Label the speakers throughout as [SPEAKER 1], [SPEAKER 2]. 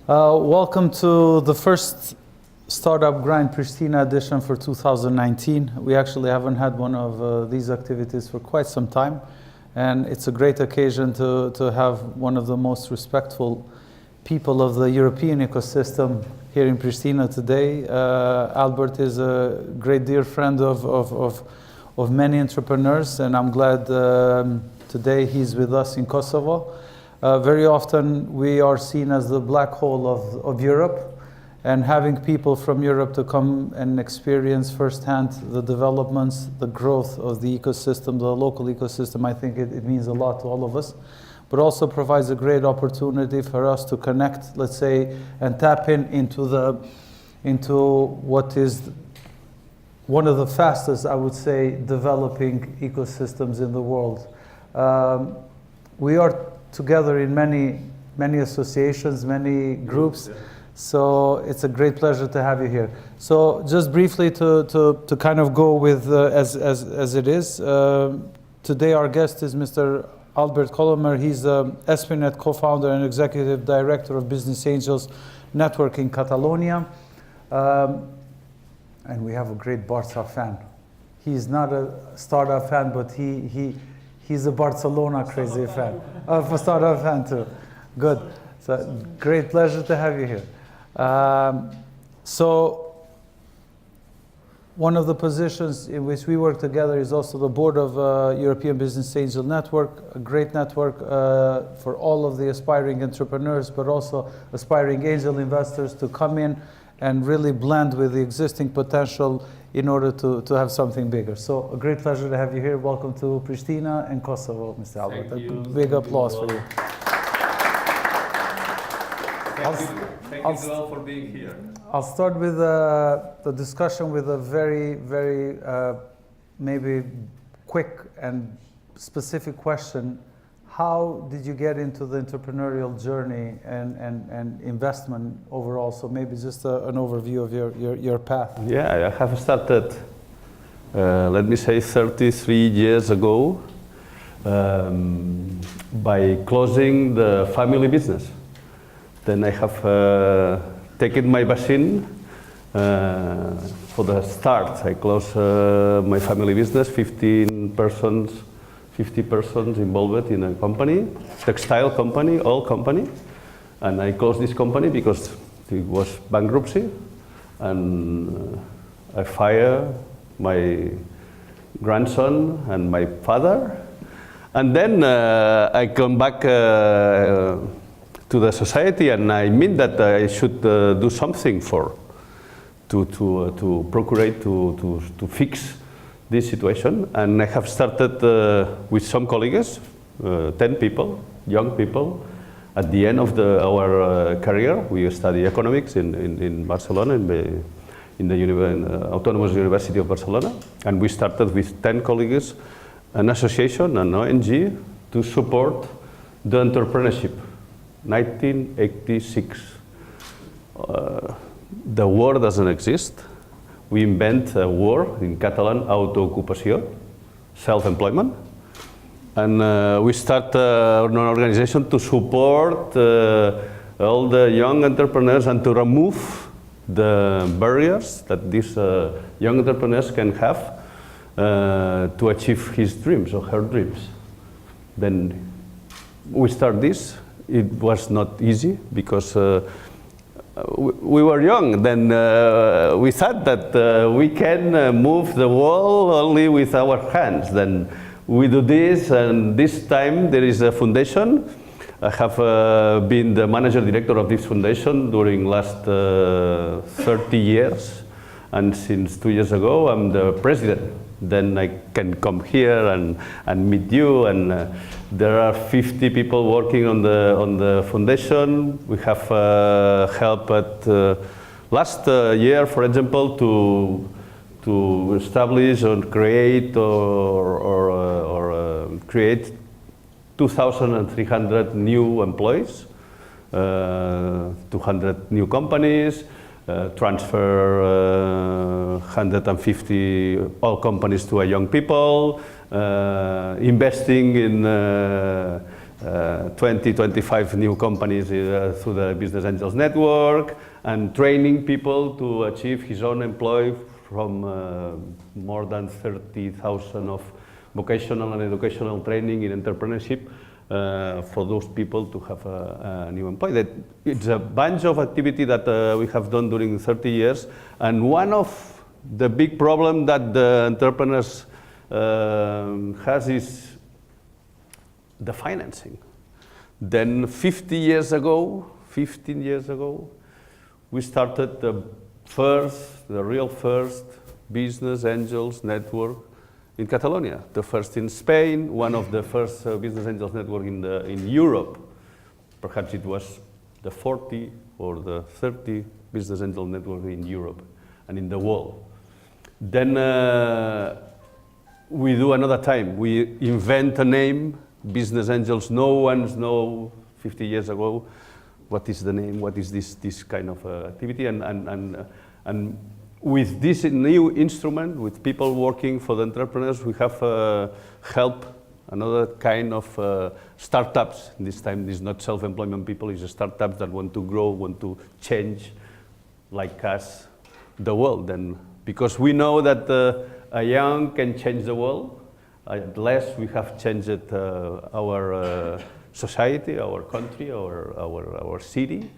[SPEAKER 1] Welcome to the first Startup Grind Prishtina edition for 2019. We actually haven't had one of these activities for quite some time, and it's a great occasion to have one of the most respectful people of the European ecosystem here in Prishtina today. Albert is a great dear friend of many entrepreneurs, and I'm glad today he's with us in Kosovo. Very often we are seen as the black hole of Europe, and having people from Europe to come and experience firsthand the developments, the growth of the ecosystem, the local ecosystem, I think it means a lot to all of us, but also provides a great opportunity for us to connect, let's say, and tap into what is one of the fastest, I would say, developing ecosystems in the world. We are together in many associations, many groups, so it's a great pleasure to have you here. So just briefly to kind of go with as it is, today our guest is Mr. Albert Colomer. He's Espinet co-founder and executive director of Business Angels Network in Catalonia, and we have a great Barca fan. He's not a startup fan, but he's a Barcelona crazy fan. A startup fan too. Good. So great pleasure to have you here. So one of the positions in which we work together is also the board of European Business Angel Network, a great network for all of the aspiring entrepreneurs, but also aspiring angel investors to come in and really blend with the existing potential in order to have something bigger. So a great pleasure to have you here. Welcome to Prishtina and Kosovo, Mr. Albert.
[SPEAKER 2] Thank you.
[SPEAKER 1] Big applause for you.
[SPEAKER 2] Thank you all for being here.
[SPEAKER 1] I'll start with the discussion with a very, very maybe quick and specific question. How did you get into the entrepreneurial journey and investment overall? So maybe just an overview of your path.
[SPEAKER 2] Yeah, I have started, let me say, 33 years ago by closing the family business. Then I have taken my vaccine for the start. I closed my family business, 50 persons involved in a company, textile company, oil company. And I closed this company because it was bankruptcy. And I fired my grandson and my father. And then I come back to the society, and I mean that I should do something to procure, to fix this situation. And I have started with some colleagues, 10 people, young people. At the end of our career, we study economics in Barcelona, in the Autonomous University of Barcelona. And we started with 10 colleagues, an association, an ONG, to support the entrepreneurship. 1986. The word doesn't exist. We invent a word in Catalan, Autoocupació, self-employment. And we start an organization to support all the young entrepreneurs and to remove the barriers that these young entrepreneurs can have to achieve his dreams or her dreams. Then we start this. It was not easy because we were young. Then we thought that we can move the world only with our hands. Then we do this, and this time there is a foundation. I have been the manager director of this foundation during last 30 years, and since 2 years ago I'm the president. Then I can come here and meet you, and there are 50 people working on the foundation. We have helped last year, for example, to establish or create create 2,300 new employees, 200 new companies. Transfer 150 all companies to young people, investing 20, 25 new companies through the Business Angels Network, and training people to achieve his own employee from more than 30,000 of vocational and educational training in entrepreneurship for those people to have a new employee. It's a bunch of activity that we have done during 30 years, and one of the big problem that the entrepreneurs has is the financing. Then 15 years ago, we started the real first Business Angels Network in Catalonia. The first in Spain, one of the first Business Angels Network in Europe. Perhaps it was the 40 or the 30 Business Angel Network in Europe and in the world. Then we do another time. We invent a name, Business Angels. No one knows 50 years ago what is the name, what is this kind of activity, and with this new instrument, with people working for the entrepreneurs, we have helped another kind of startups. This time, it's not self-employment people, it's startups that want to grow, want to change, like us, the world. And because we know that a young can change the world, at last we have changed our society, our country, our city.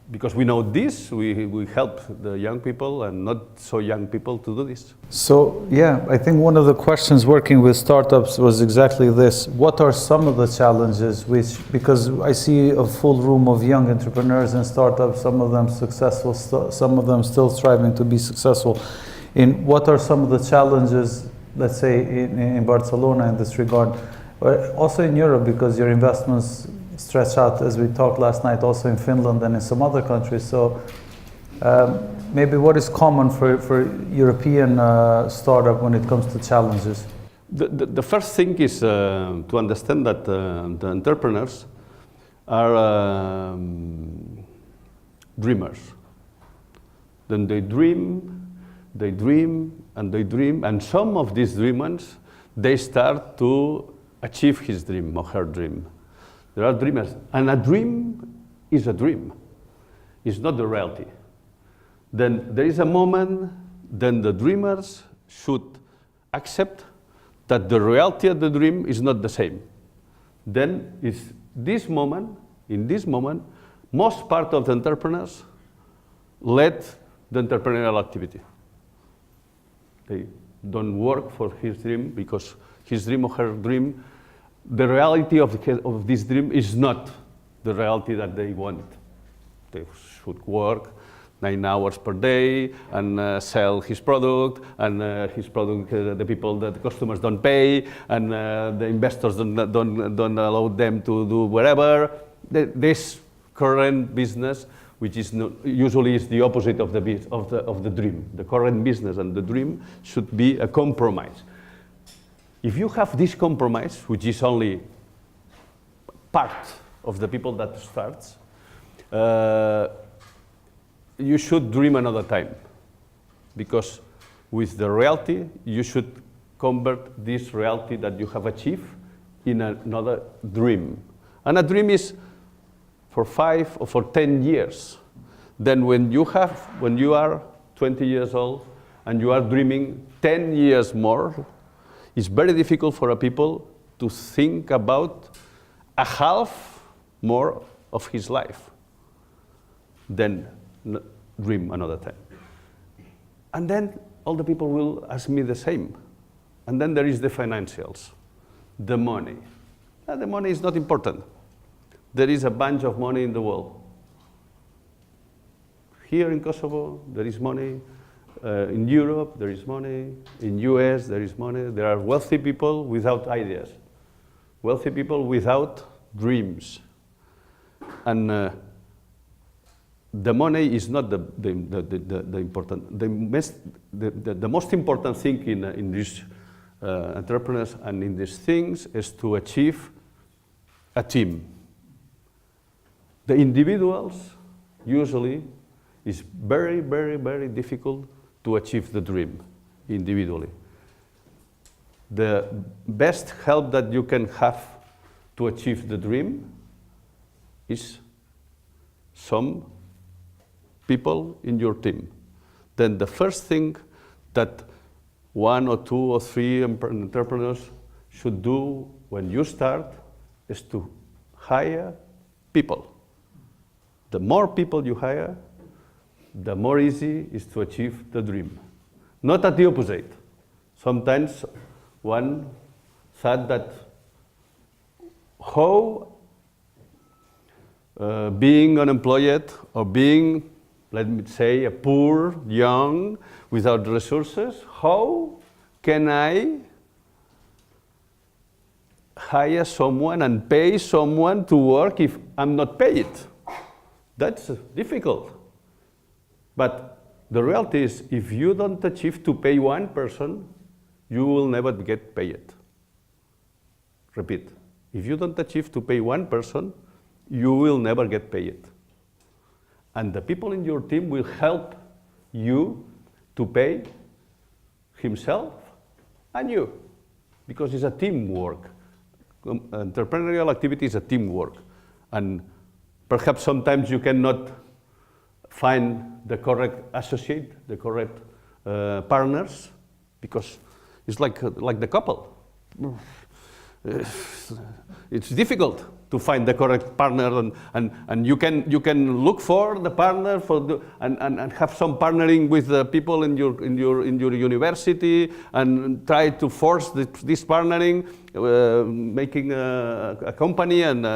[SPEAKER 2] Because we know this, we help the young people and not so young people to do this.
[SPEAKER 1] So yeah, I think one of the questions working with startups was exactly this. What are some of the challenges because I see a full room of young entrepreneurs and startups, some of them successful, some of them still striving to be successful. What are some of the challenges, let's say in Barcelona in this regard, but also in Europe, because your investments stretch out, as we talked last night, also in Finland and in some other countries. So maybe what is common for European startup when it comes to challenges?
[SPEAKER 2] The first thing is to understand that the entrepreneurs are dreamers. Then they dream, and some of these dreamers, they start to achieve his dream or her dream. There are dreamers, and a dream is a dream. It's not the reality. Then there is a moment, then the dreamers should accept that the reality of the dream is not the same. Then is this moment, in this moment, most part of the entrepreneurs led the entrepreneurial activity. They don't work for his dream because his dream or her dream, the reality of this dream is not the reality that they want. They should work 9 hours per day and sell his product, and his product, the customers don't pay, and the investors don't allow them to do whatever. This current business, which is usually is the opposite of the dream. The current business and the dream should be a compromise. If you have this compromise, which is only part of the people that starts, you should dream another time, because with the reality, you should convert this reality that you have achieved in another dream. And a dream is for 5 or for 10 years. Then when you are 20 years old and you are dreaming 10 years more, it's very difficult for a people to think about a half more of his life. Then dream another time. And then all the people will ask me the same. And then there is the financials, the money. The money is not important. There is a bunch of money in the world. Here in Kosovo, there is money. In Europe, there is money. In US, there is money. There are wealthy people without ideas. Wealthy people without dreams. And the money is not the important. The most important thing in these entrepreneurs and in these things is to achieve a team. The individuals usually is very, very, very difficult to achieve the dream individually. The best help that you can have to achieve the dream is some people in your team. Then the first thing that 1 or 2 or 3 entrepreneurs should do when you start is to hire people. The more people you hire, the more easy it is to achieve the dream. Not at the opposite. Sometimes one thought that how being unemployed or being, let me say, a poor, young, without resources, how can I hire someone and pay someone to work if I'm not paid? That's difficult. But the reality is, if you don't achieve to pay one person, you will never get paid. Repeat, if you don't achieve to pay one person, you will never get paid. And the people in your team will help you to pay himself and you, because it's a teamwork. Entrepreneurial activity is a teamwork. And perhaps sometimes you cannot find the correct associate, the correct partners, because it's like the couple. It's difficult to find the correct partner, and you can look for the partner and have some partnering with the people in your university and try to force this partnering, making a company and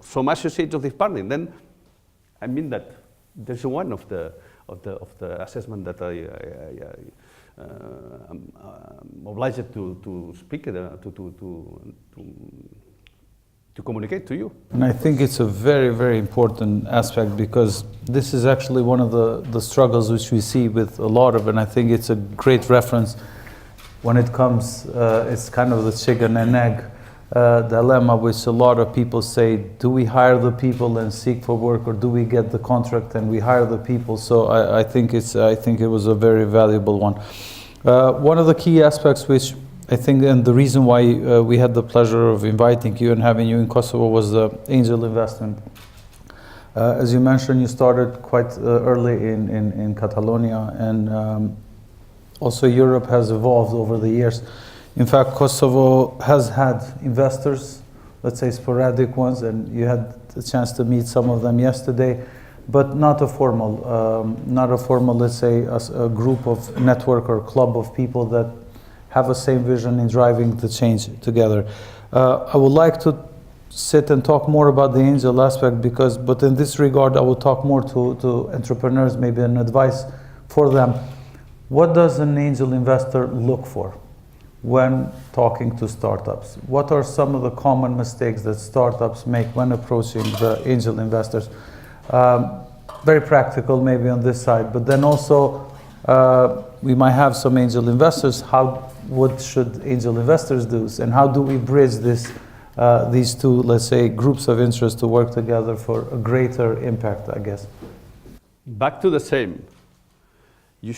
[SPEAKER 2] some associates of this partnering. Then, I mean that there's one of the assessment that I'm obliged to speak to communicate to you.
[SPEAKER 1] And I think it's a very, very important aspect, because this is actually one of the struggles which we see with a lot of, and I think it's a great reference when it comes, it's kind of the chicken and egg dilemma, which a lot of people say, do we hire the people and seek for work, or do we get the contract and we hire the people? So I think it was a very valuable one. One of the key aspects which I think, and the reason why we had the pleasure of inviting you and having you in Kosovo, was the angel investment. As you mentioned, you started quite early in Catalonia, and also Europe has evolved over the years. In fact, Kosovo has had investors, let's say sporadic ones, and you had a chance to meet some of them yesterday, but not a formal, let's say, a group of network or club of people that have the same vision in driving the change together. I would like to sit and talk more about the angel aspect, but in this regard, I will talk more to entrepreneurs, maybe an advice for them. What does an angel investor look for when talking to startups? What are some of the common mistakes that startups make when approaching the angel investors? Very practical maybe on this side, but then also we might have some angel investors. What should angel investors do, and how do we bridge these two, let's say, groups of interest to work together for a greater impact, I guess?
[SPEAKER 2] Back to the same. You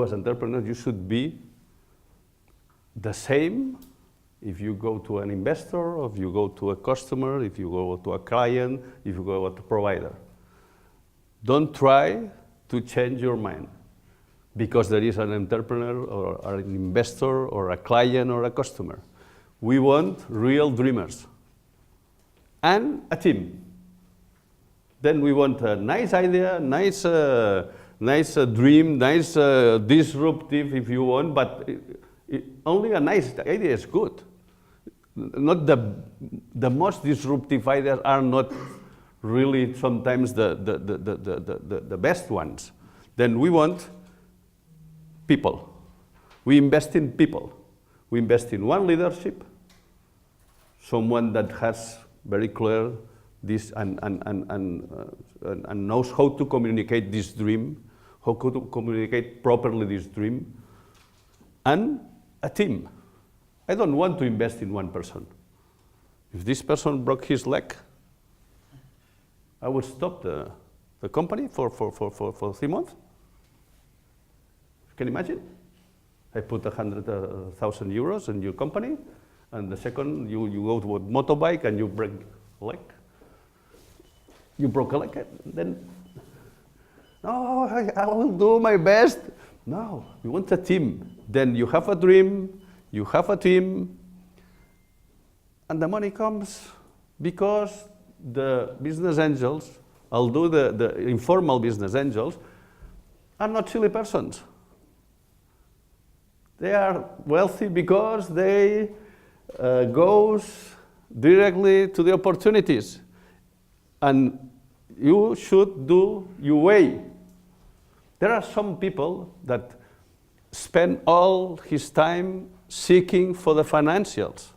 [SPEAKER 2] as entrepreneurs, you should be the same if you go to an investor, or if you go to a customer, if you go to a client, if you go to a provider. Don't try to change your mind because there is an entrepreneur or an investor or a client or a customer. We want real dreamers and a team. Then we want a nice idea, nice dream, nice disruptive if you want, but only a nice idea is good. Not the most disruptive ideas are not really sometimes the best ones. Then we want people. We invest in people. We invest in one leadership, someone that has very clear this and knows how to communicate this dream, how to communicate properly this dream, and a team. I don't want to invest in one person. If this person broke his leg, I would stop the company for 3 months. Can you imagine? I put 100,000 euros in your company, and the second you go to a motorbike and you break a leg. You broke a leg, then, no, I will do my best. No, you want a team. Then you have a dream, you have a team, and the money comes because the business angels, although the informal business angels, are not silly persons. They are wealthy because they goes directly to the opportunities. And you should do your way. There are some people that spend all his time seeking for the financials.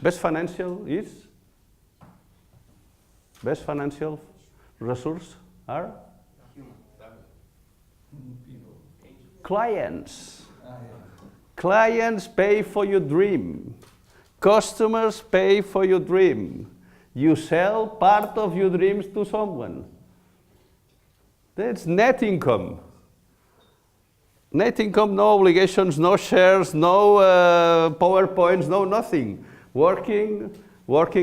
[SPEAKER 2] Best financial resource are clients. Clients pay for your dream. Customers pay for your dream. You sell part of your dreams to someone. That's net income. Net income, no obligations, no shares, no PowerPoints, no nothing. Working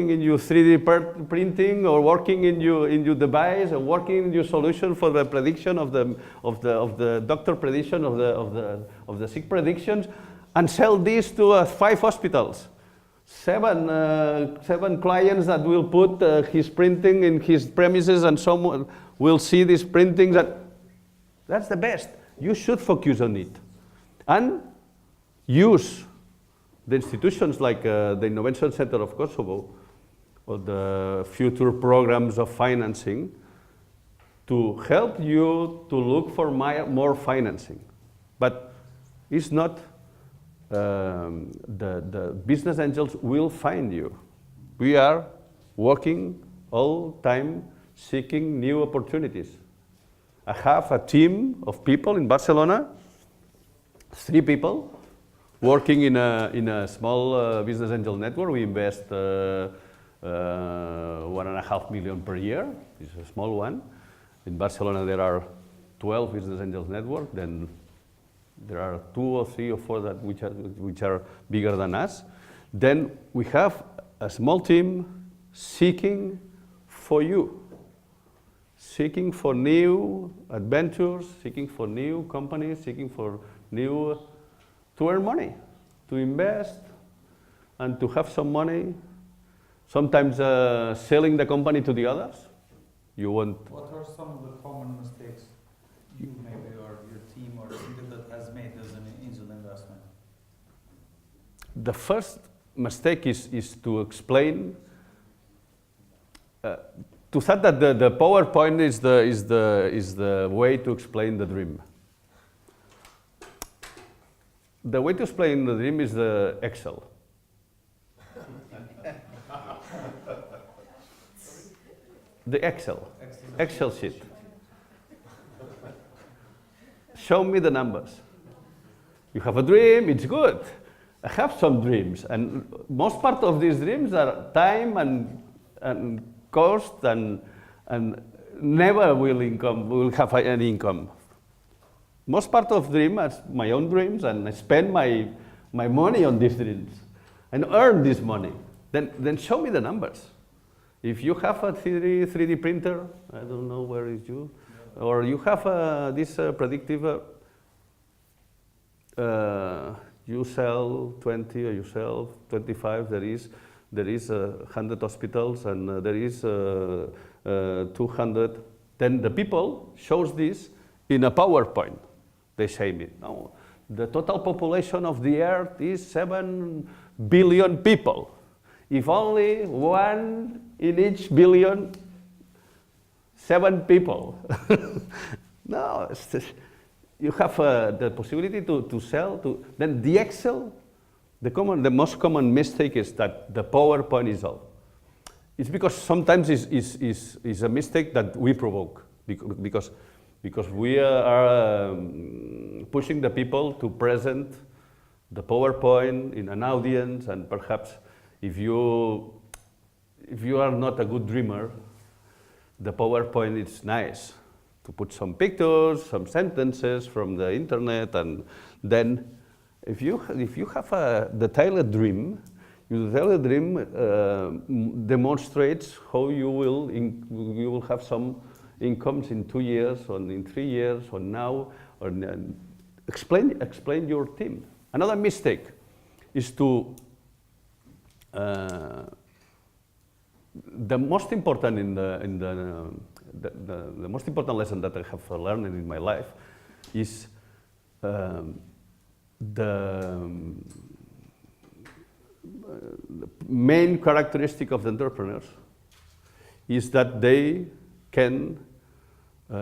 [SPEAKER 2] in your 3D printing, or working in your device, or working in your solution for the prediction of the doctor prediction of the sick predictions, and sell this to 5 hospitals. Seven clients that will put his printing in his premises, and someone will see these printings. That's the best. You should focus on it. And use the institutions like the Innovation Center of Kosovo, or the future programs of financing, to help you to look for more financing. But it's not the business angels will find you. We are working all time seeking new opportunities. I have a team of people in Barcelona, 3 people, working in a small business angel network. We invest 1.5 million per year. It's a small one. In Barcelona there are 12 business angels network. Then there are 2 or 3 or 4 that which are bigger than us. Then we have a small team seeking for you, seeking for new adventures, seeking for new companies, seeking for new, to earn money, to invest, and to have some money. Sometimes selling the company to the others. You want.
[SPEAKER 1] What are some of the common mistakes you maybe, or your team, or something that has made as an angel investment?
[SPEAKER 2] The first mistake is to explain, to say that the PowerPoint is the way to explain the dream. The way to explain the dream is the Excel. The Excel sheet. Show me the numbers. You have a dream, it's good. I have some dreams, and most part of these dreams are time and cost, and never will have any income. Most part of dream are my own dreams, and I spend my money on these dreams and earn this money. Then show me the numbers. If you have a 3D printer, I don't know where is you, or you have this predictive, you sell 20 or you sell 25, there is 100 hospitals, and there is 200. Then the people shows this in a PowerPoint. They say me, no, the total population of the earth is 7 billion people. If only 1 in each billion, 7 people. No, you have the possibility to sell. Then the Excel, the most common mistake is that the PowerPoint is all. It's because sometimes it's a mistake that we provoke, because we are pushing the people to present the PowerPoint in an audience, and perhaps if you are not a good dreamer, the PowerPoint is nice to put some pictures, some sentences from the internet, and then if you have a detailed dream, You tell a dream demonstrates how you will have some incomes in 2 years, or in 3 years, or now, or explain your team. Another mistake is to the most important the most important lesson that I have learned in my life is the main characteristic of the entrepreneurs is that they can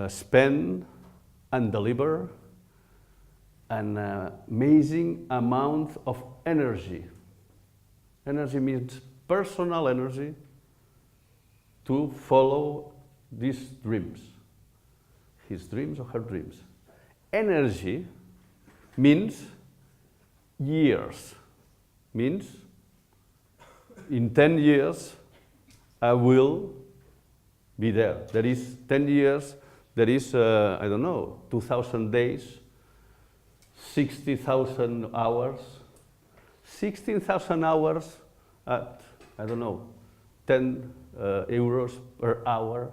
[SPEAKER 2] spend and deliver an amazing amount of energy. Energy means personal energy to follow these dreams, his dreams or her dreams. Energy means years, means in 10 years I will be there. There is 10 years, there is, I don't know, 2,000 days, 60,000 hours, 16,000 hours at, I don't know, 10 euros per hour,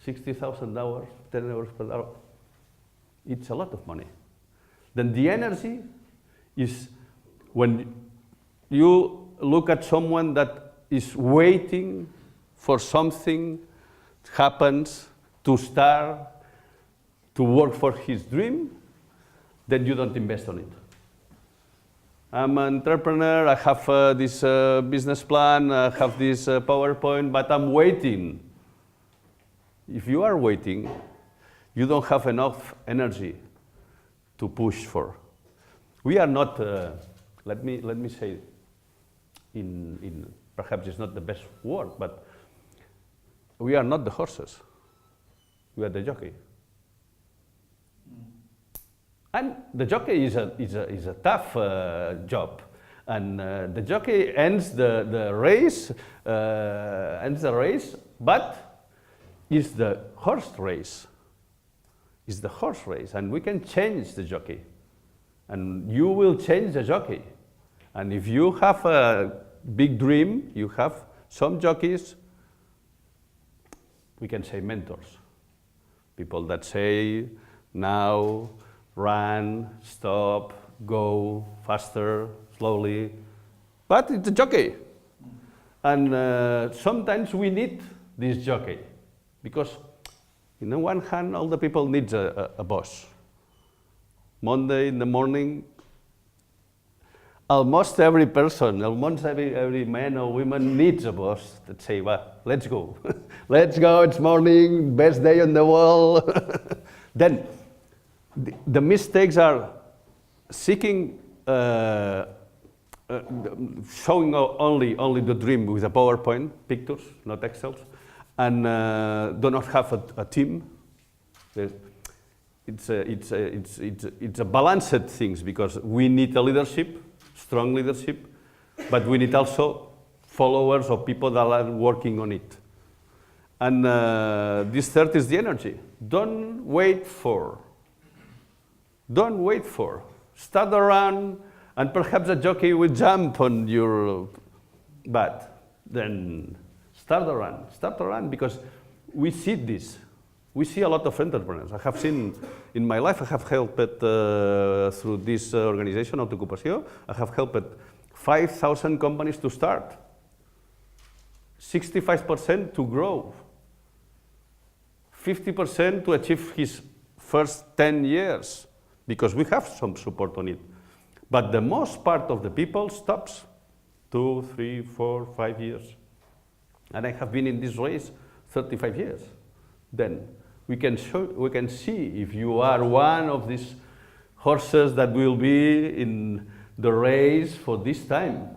[SPEAKER 2] 60,000 hours, 10 euros per hour. It's a lot of money. Then the energy is when you look at someone that is waiting for something happens to start to work for his dream, then you don't invest on it. I'm an entrepreneur, I have this business plan, I have this PowerPoint, but I'm waiting. If you are waiting, you don't have enough energy to push for. We are not, let me say, in perhaps it's not the best word, but we are not the horses. We are the jockey. And the jockey is a tough job, and the jockey ends the race, but it's the horse race. It's the horse race, and we can change the jockey, and you will change the jockey. And if you have a big dream, you have some jockeys, we can say mentors, people that say now, run, stop, go, faster, slowly, but it's a jockey. And sometimes we need this jockey, because on the one hand, all the people need a boss. Monday in the morning, almost every person, almost every man or woman needs a boss that say, well, let's go. Let's go, it's morning, best day in the world. Then, the mistakes are seeking, showing only the dream with a PowerPoint, pictures, not Excel, and do not have a team. It's a balanced things, because we need a leadership, strong leadership, but we need also followers or people that are working on it. And this third is the energy. Don't wait for. Start a run, and perhaps a jockey will jump on your butt. Then start a run, because we see this. We see a lot of entrepreneurs. I have seen, in my life, I have helped through this organization, Autoocupació, I have helped 5,000 companies to start, 65% to grow, 50% to achieve his first 10 years. Because we have some support on it. But the most part of the people stops 2, 3, 4, 5 years. And I have been in this race 35 years. Then we can see if you are one of these horses that will be in the race for this time.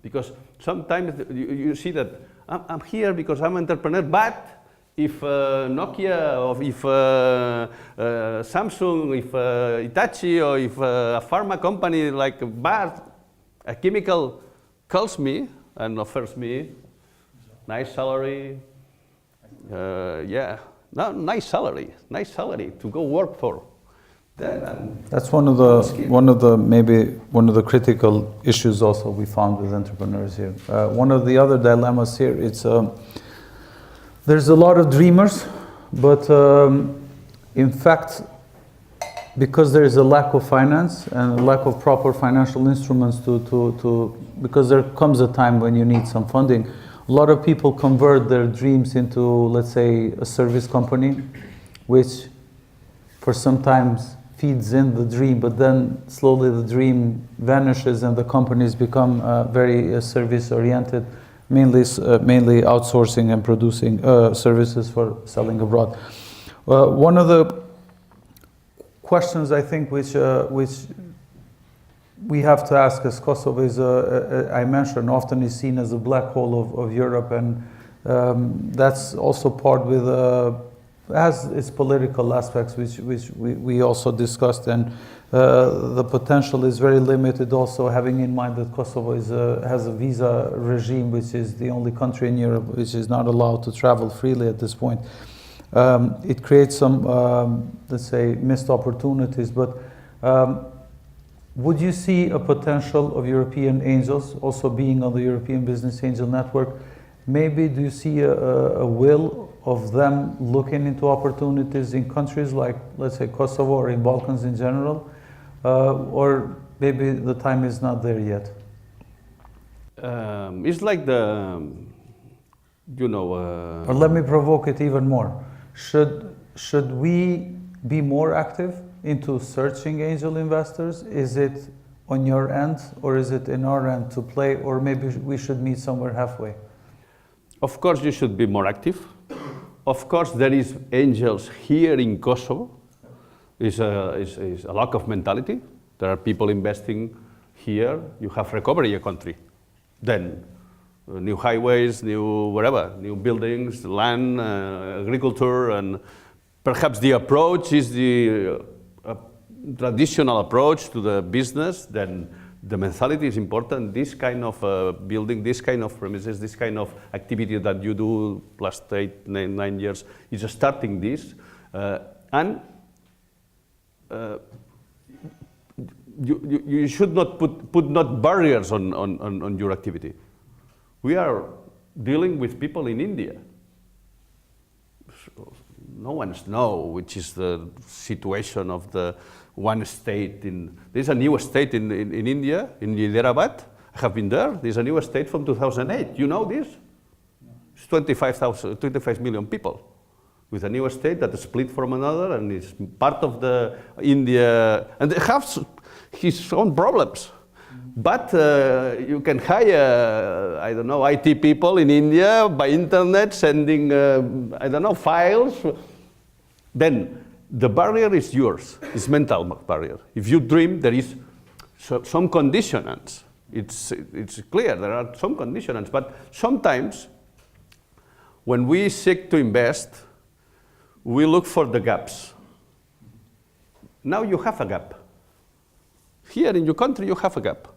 [SPEAKER 2] Because sometimes you see that I'm here because I'm an entrepreneur, but if Nokia, or if Samsung, if Hitachi, or if a pharma company like Bayer, a chemical, calls me and offers me nice salary, nice salary to go work for,
[SPEAKER 1] That's one of the critical issues also we found with entrepreneurs here. One of the other dilemmas here, there's a lot of dreamers, but in fact, because there is a lack of finance and a lack of proper financial instruments because there comes a time when you need some funding, a lot of people convert their dreams into, let's say, a service company, which for sometimes feeds in the dream, but then slowly the dream vanishes and the companies become very service-oriented, mainly outsourcing and producing services for selling abroad. One of the questions I think which we have to ask as Kosovo is, I mentioned, often is seen as a black hole of Europe, and that's also part with has its political aspects, which we also discussed, and the potential is very limited. Also, having in mind that Kosovo has a visa regime, which is the only country in Europe which is not allowed to travel freely at this point. It creates some, let's say, missed opportunities. But would you see a potential of European angels also being on the European Business Angel Network? Maybe do you see a will of them looking into opportunities in countries like, let's say, Kosovo or in Balkans in general? Or maybe the time is not there yet?
[SPEAKER 2] It's like the,
[SPEAKER 1] Or let me provoke it even more. Should we be more active into searching angel investors? Is it on your end or is it in our end to play, or maybe we should meet somewhere halfway?
[SPEAKER 2] Of course, you should be more active. Of course, there is angels here in Kosovo. Is a lack of mentality. There are people investing here. You have recovery a country. Then new highways, new whatever, new buildings, land, agriculture, and perhaps the approach is the traditional approach to the business. Then the mentality is important. This kind of building, this kind of premises, this kind of activity that you do last 8, 9 years is starting this. And you should not put not barriers on your activity. We are dealing with people in India. No one knows which is the situation of the one state. There's a new state in India, in Hyderabad. I have been there. There's a new state from 2008. You know this? It's 25 million people, with a new state that is split from another and is part of the India, and they have his own problems. But you can hire, I don't know, IT people in India by internet, sending, I don't know, files. Then the barrier is yours, it's mental barrier. If you dream, there is some conditionants. It's clear, there are some conditionants, but sometimes when we seek to invest, we look for the gaps. Now you have a gap. Here in your country, you have a gap.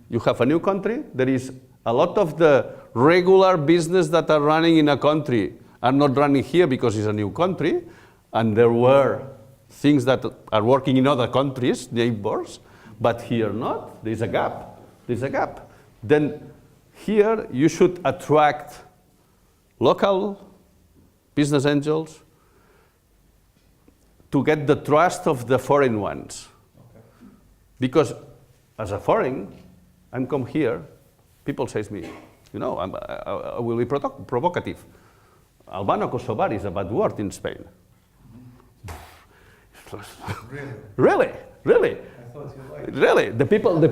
[SPEAKER 2] You have a new country. There is a lot of the regular business that are running in a country are not running here because it's a new country. And there were things that are working in other countries, neighbors, but here not. There's a gap. There's a gap. Then here you should attract local business angels to get the trust of the foreign ones. Okay. Because as a foreign, I'm come here, people say to me, you know, I will be provocative. Albano-Kosovar is a bad word in Spain. Really? I thought you liked it. Really? The people,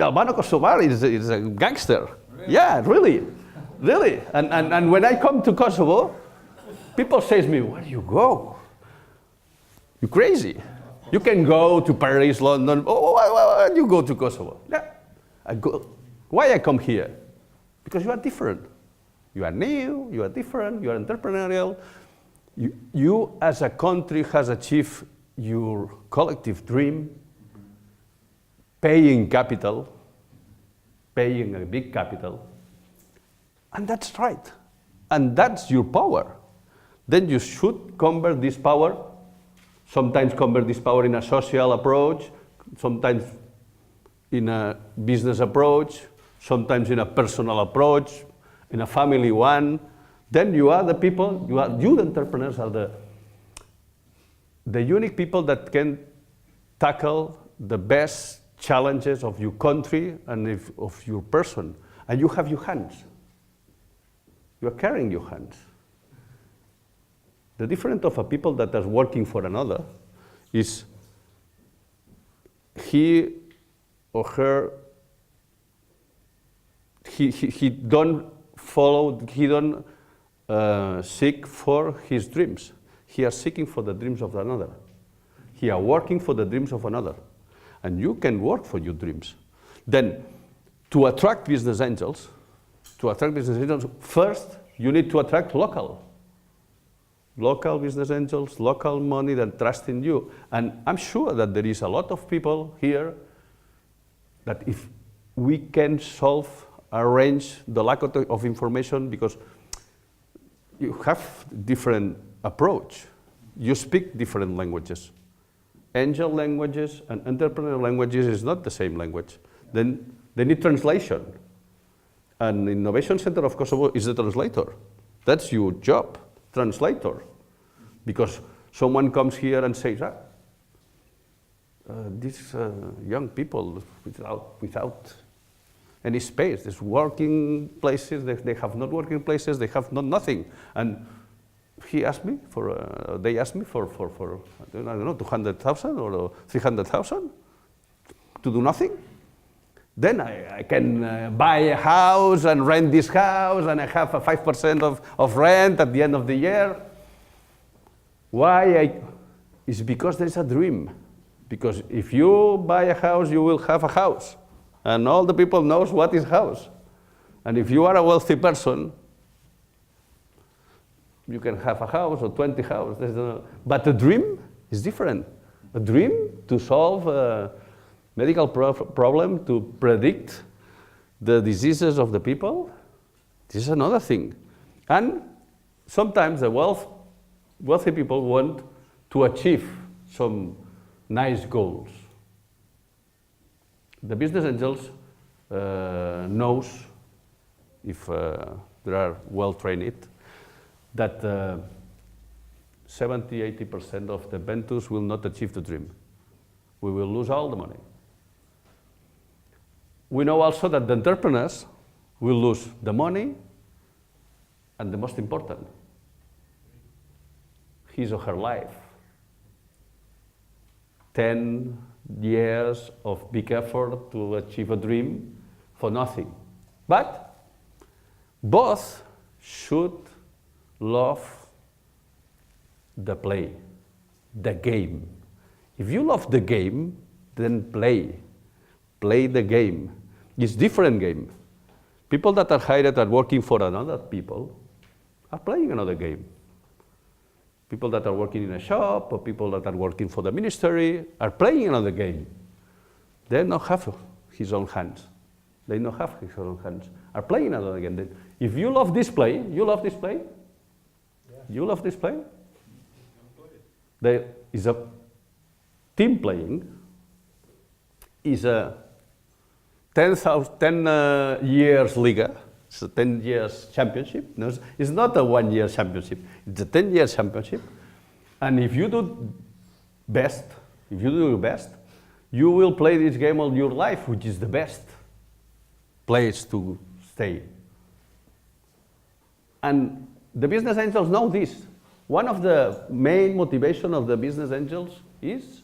[SPEAKER 2] Albano-Kosovar is a gangster. Really? Yeah, really. And when I come to Kosovo, people say to me, where do you go? You're crazy. You can go to Paris, London. Why you go to Kosovo? Yeah, why I come here? Because you are different. You are new, you are different, you are entrepreneurial. You as a country has achieved your collective dream, paying capital, paying a big capital. And that's right. And that's your power. Then you should convert this power sometimes convert this power in a social approach, sometimes in a business approach, sometimes in a personal approach, in a family one. Then you are the people, you the entrepreneurs are the unique people that can tackle the best challenges of your country and of your person. And you have your hands. You are carrying your hands. The difference of a people that are working for another is he or her, he don't follow, he don't seek for his dreams. He is seeking for the dreams of another. He are working for the dreams of another. And you can work for your dreams. Then, to attract business angels, first you need to attract local business angels, local money that trust in you. And I'm sure that there is a lot of people here that if we can arrange the lack of information, because you have different approach. You speak different languages. Angel languages and entrepreneur languages is not the same language. Then they need translation. And Innovation Center of Kosovo is the translator. That's your job, translator. Because someone comes here and says, these young people without any space, there's working places, they have not working places, they have not nothing. And they asked me for, I don't know, 200,000 or 300,000 to do nothing. Then I can buy a house and rent this house, and I have a 5% of rent at the end of the year. Why? It's because there's a dream. Because if you buy a house, you will have a house. And all the people knows what is house. And if you are a wealthy person, you can have a house or 20 houses. But a dream is different. A dream to solve a medical problem, to predict the diseases of the people, this is another thing. And sometimes the wealthy people want to achieve some nice goals. The business angels knows, if they are well trained, that 70–80% of the ventures will not achieve the dream. We will lose all the money. We know also that the entrepreneurs will lose the money and the most important, his or her life. 10 years of big effort to achieve a dream for nothing. But both should love the play, the game. If you love the game, then play the game. It's different game. People that are hired at working for another people are playing another game. People that are working in a shop or people that are working for the ministry are playing another game. They don't have his own hands. They don't have his own hands. Are playing another game. If you love this play, you love this play? Yeah. You love this play? There is a team playing, is a 10 years Liga, it's a 10 years championship. No, it's not a 1 year championship, it's a 10 year championship. And if you do best, if you do your best, you will play this game all your life, which is the best place to stay. And the business angels know this. One of the main motivation of the business angels is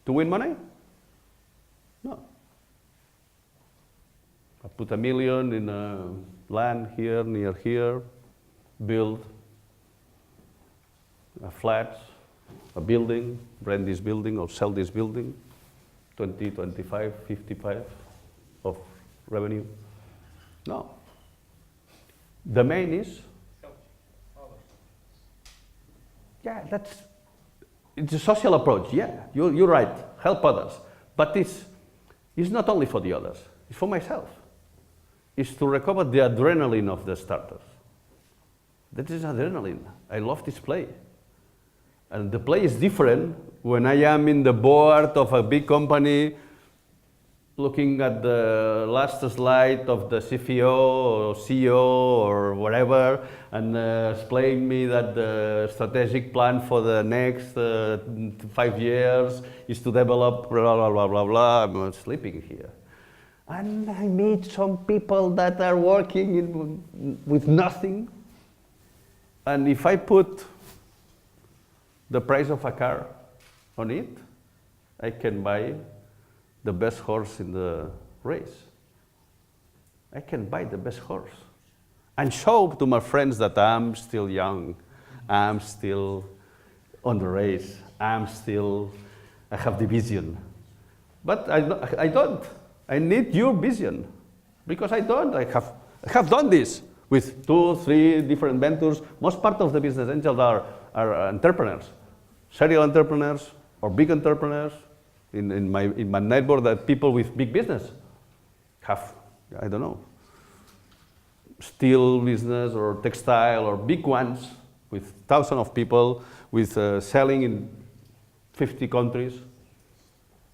[SPEAKER 2] to win money? No. I put $1 million in a land here, near here, build a flat, a building, rent this building or sell this building, 20, 25, 55 of revenue. No. The main is, yeah, it's a social approach, yeah, you're right, help others. But it's not only for the others, it's for myself. It's to recover the adrenaline of the starters. That is adrenaline. I love this play. And the play is different when I am in the board of a big company looking at the last slide of the CFO or CEO or whatever, and explain me that the strategic plan for the next 5 years is to develop blah, blah, blah, blah, blah. I'm sleeping here. And I meet some people that are working with nothing. And if I put the price of a car on it, I can buy the best horse in the race. I can buy the best horse and show to my friends that I'm still young, I'm still on the race, I have the vision. But I don't. I need your vision, because I don't. I have done this with 2, 3 different ventures. Most part of the business angels are entrepreneurs, serial entrepreneurs or big entrepreneurs. In my network, that people with big business have, I don't know, steel business or textile or big ones with thousands of people, with selling in 50 countries.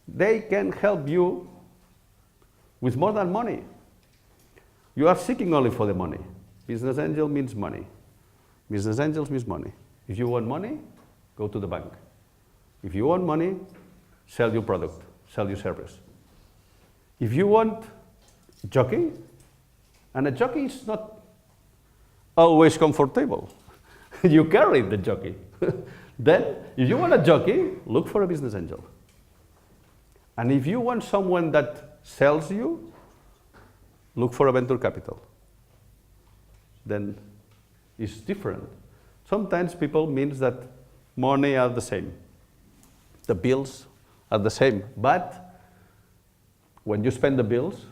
[SPEAKER 2] They can help you with more than money. You are seeking only for the money. Business angel means money. Business angels means money. If you want money, go to the bank. If you want money, sell your product, sell your service. If you want jockey, and a jockey is not always comfortable. You carry the jockey. Then, if you want a jockey, look for a business angel. And if you want someone that sells you, look for a venture capital. Then it's different. Sometimes people means that money are the same. The bills are the same, but when you spend the bills,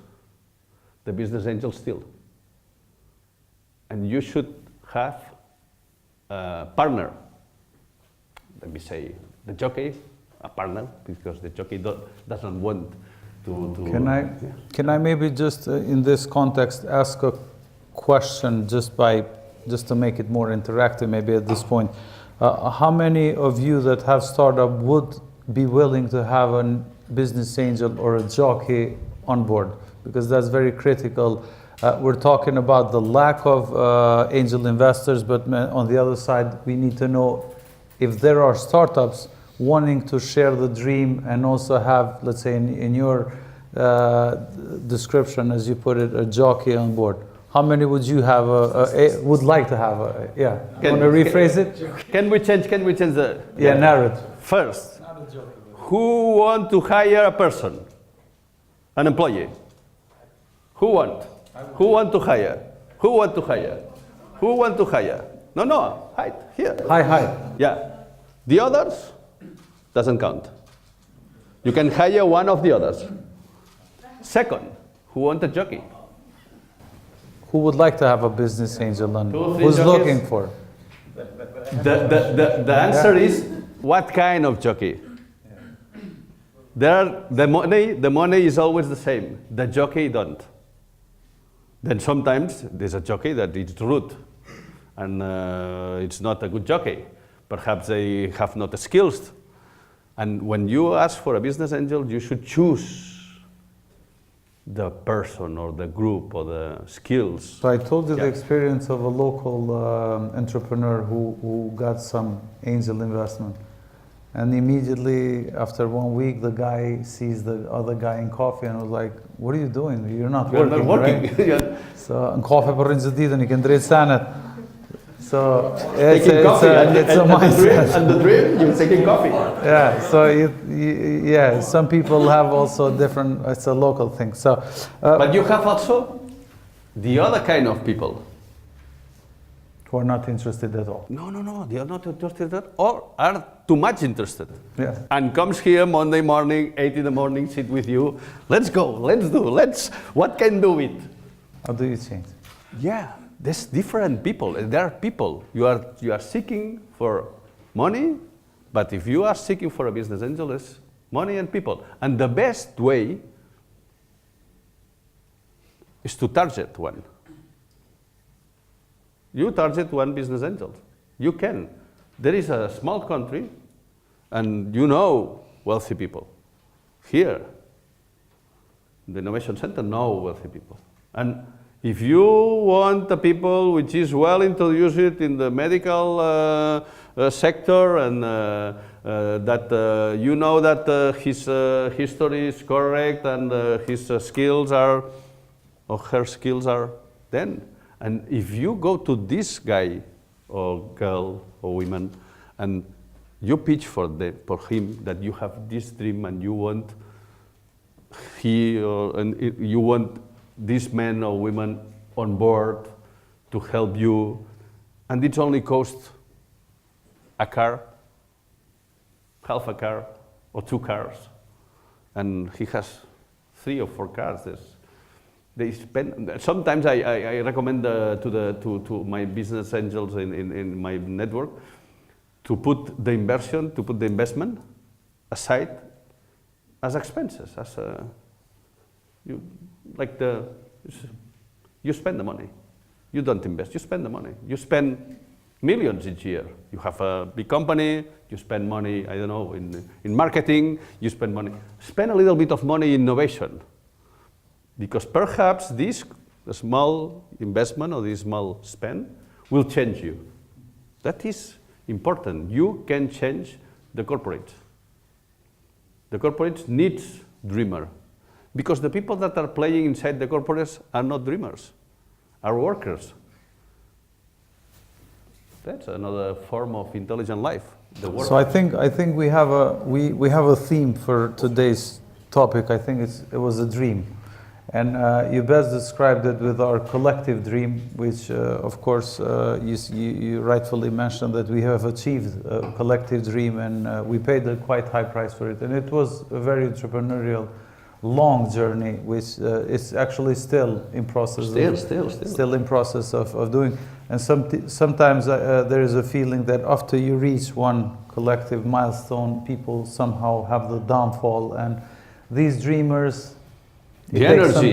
[SPEAKER 2] the business angel still. And you should have a partner. Let me say, the jockey, a partner, because the jockey doesn't want to
[SPEAKER 1] Can I maybe just in this context ask a question just to make it more interactive maybe at this point? How many of you that have startup would be willing to have a business angel or a jockey on board? Because that's very critical. We're talking about the lack of angel investors, but on the other side, we need to know if there are startups wanting to share the dream and also have, let's say in your description, as you put it, a jockey on board. How many would you have would like to have yeah? You want to rephrase it?
[SPEAKER 2] Can we change the...
[SPEAKER 1] Yeah, narrative.
[SPEAKER 2] First, who want to hire a person? An employee? Who want? Who want to hire? Who want to hire? Who want to hire? No, hide, here.
[SPEAKER 1] Hi.
[SPEAKER 2] Yeah. The others doesn't count. You can hire one of the others. Second, who want a jockey?
[SPEAKER 1] Who would like to have a business angel and who's
[SPEAKER 2] jockeys?
[SPEAKER 1] looking for?
[SPEAKER 2] The answer is, what kind of jockey? The money is always the same. The jockey don't. Then sometimes there's a jockey that is rude and it's not a good jockey. Perhaps they have not the skills. And when you ask for a business angel, you should choose the person or the group or the skills.
[SPEAKER 1] So I told you the experience of a local entrepreneur who got some angel investment. And immediately after 1 week, the guy sees the other guy in coffee and was like, what are you doing? You're not working, right?
[SPEAKER 2] Yeah.
[SPEAKER 1] So, een koffie per in dit en je kan erin staan. So it's a mindset.
[SPEAKER 2] And the dream, you're taking coffee.
[SPEAKER 1] Yeah, so some people have also different, it's a local thing. So,
[SPEAKER 2] but you have also the other kind of people.
[SPEAKER 1] Who are not interested at all.
[SPEAKER 2] No, they are not interested at all, or are too much interested.
[SPEAKER 1] Yeah.
[SPEAKER 2] And comes here Monday morning, 8 in the morning, sit with you. Let's go, what can do it?
[SPEAKER 1] How do you change?
[SPEAKER 2] Yeah, there's different people. There are people. You are seeking for money, but if you are seeking for a business angel, it's money and people. And the best way is to target one. You target one business angel. You can. there is a small country, and you know wealthy people. Here, the Innovation Center know wealthy people. And if you want the people which is well introduced in the medical sector and that you know that his history is correct and his skills are, or her skills are, then. And if you go to this guy or girl or woman and you pitch for him that you have this dream and you want you want these men or women on board to help you, and it only costs a car, half a car, or 2 cars, and he has 3 or 4 cars. They spend. Sometimes I recommend to my business angels in my network to put the investment aside as expenses, as you spend the money. You don't invest, you spend the money. You spend millions each year. You have a big company, you spend money, I don't know, in marketing, you spend money. Spend a little bit of money in innovation. Because perhaps the small investment or this small spend will change you. That is important. You can change the corporate. The corporate needs dreamer. Because the people that are playing inside the corporates are not dreamers, are workers. That's another form of intelligent life.
[SPEAKER 1] So I think we have a theme for today's topic. I think it was a dream, and you best described it with our collective dream, which of course you rightfully mentioned that we have achieved a collective dream, and we paid a quite high price for it, and it was a very entrepreneurial, long journey, which is actually still in process. Still in process of doing. And sometimes there is a feeling that after you reach one collective milestone, people somehow have the downfall, and these dreamers.
[SPEAKER 2] The energy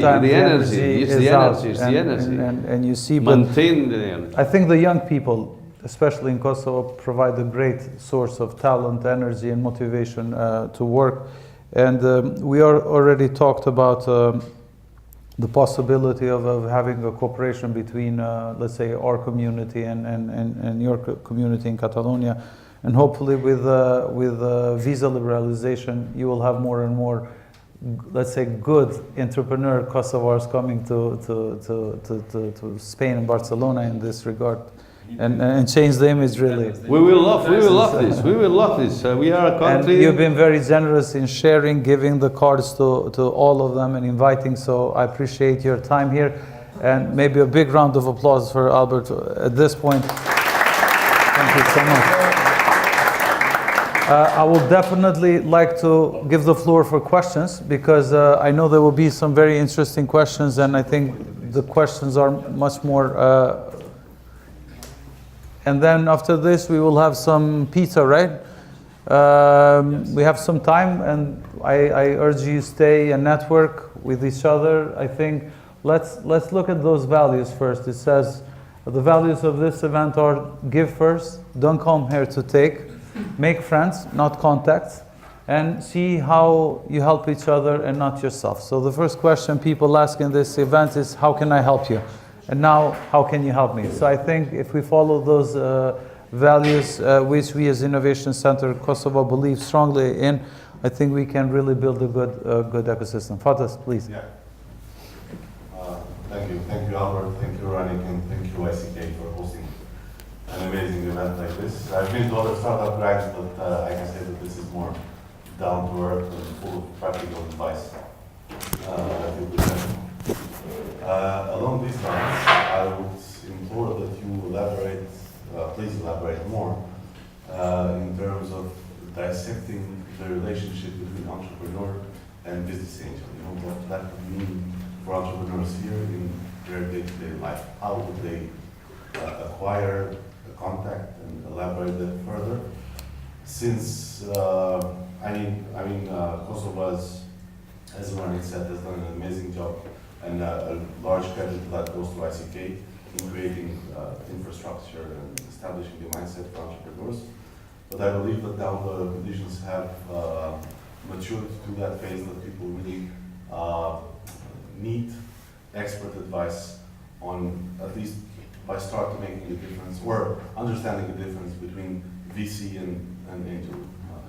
[SPEAKER 2] is the energy.
[SPEAKER 1] And you see,
[SPEAKER 2] maintain the energy.
[SPEAKER 1] I think the young people, especially in Kosovo, provide a great source of talent, energy, and motivation to work. And we already talked about the possibility of having a cooperation between, let's say, our community and your community in Catalonia. And hopefully with visa liberalization, you will have more and more, let's say, good entrepreneur Kosovars coming to Spain and Barcelona in this regard. And change the image, really.
[SPEAKER 2] We will love this. We are a country.
[SPEAKER 1] And you've been very generous in sharing, giving the cards to all of them and inviting. So I appreciate your time here. And maybe a big round of applause for Albert at this point. Thank you so much. I will definitely like to give the floor for questions, because I know there will be some very interesting questions, and I think the questions are much more. And then after this, we will have some pizza, right? We have some time, and I urge you stay and network with each other. I think let's look at those values first. It says the values of this event are: give first, don't come here to take, make friends, not contacts, and see how you help each other and not yourself. So the first question people ask in this event is, how can I help you? And now, how can you help me? So I think if we follow those values, which we as Innovation Center Kosovo believe strongly in, I think we can really build a good ecosystem. Fatas, please.
[SPEAKER 3] Yeah. Thank you, Albert. Thank you, Ranik, and thank you, ICK, for hosting an amazing event like this. I've been to other startup grids, but I can say that this is more down to earth and full of practical advice that you present. Along these lines, I would implore that you elaborate, please elaborate more in terms of dissecting the relationship between entrepreneur and business angel. You know, what that would mean for entrepreneurs here in their day-to-day life. How would they acquire a contact, and elaborate that further? Since Kosovo, as Ranik said, has done an amazing job, and a large credit to that goes to ICK. in creating infrastructure and establishing the mindset for entrepreneurs. But I believe that now the conditions have matured to that phase that people really need expert advice on, at least by start making a difference or understanding the difference between VC and angel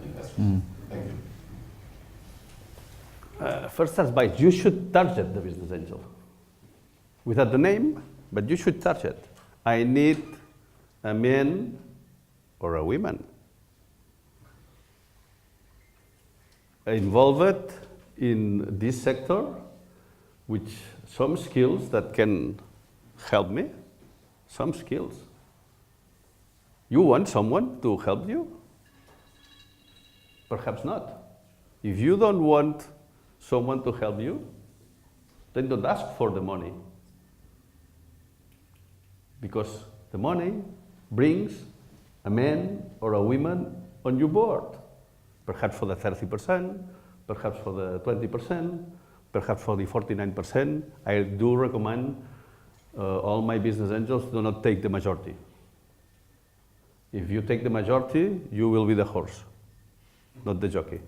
[SPEAKER 3] investors. Thank you.
[SPEAKER 2] First advice, you should target the business angel. Without the name, but you should target. I need a man or a woman involved in this sector with some skills that can help me, some skills. You want someone to help you? Perhaps not. If you don't want someone to help you, then don't ask for the money. Because the money brings a man or a woman on your board. Perhaps for the 30%, perhaps for the 20%, perhaps for the 49%. I do recommend all my business angels do not take the majority. If you take the majority, you will be the horse, not the jockey.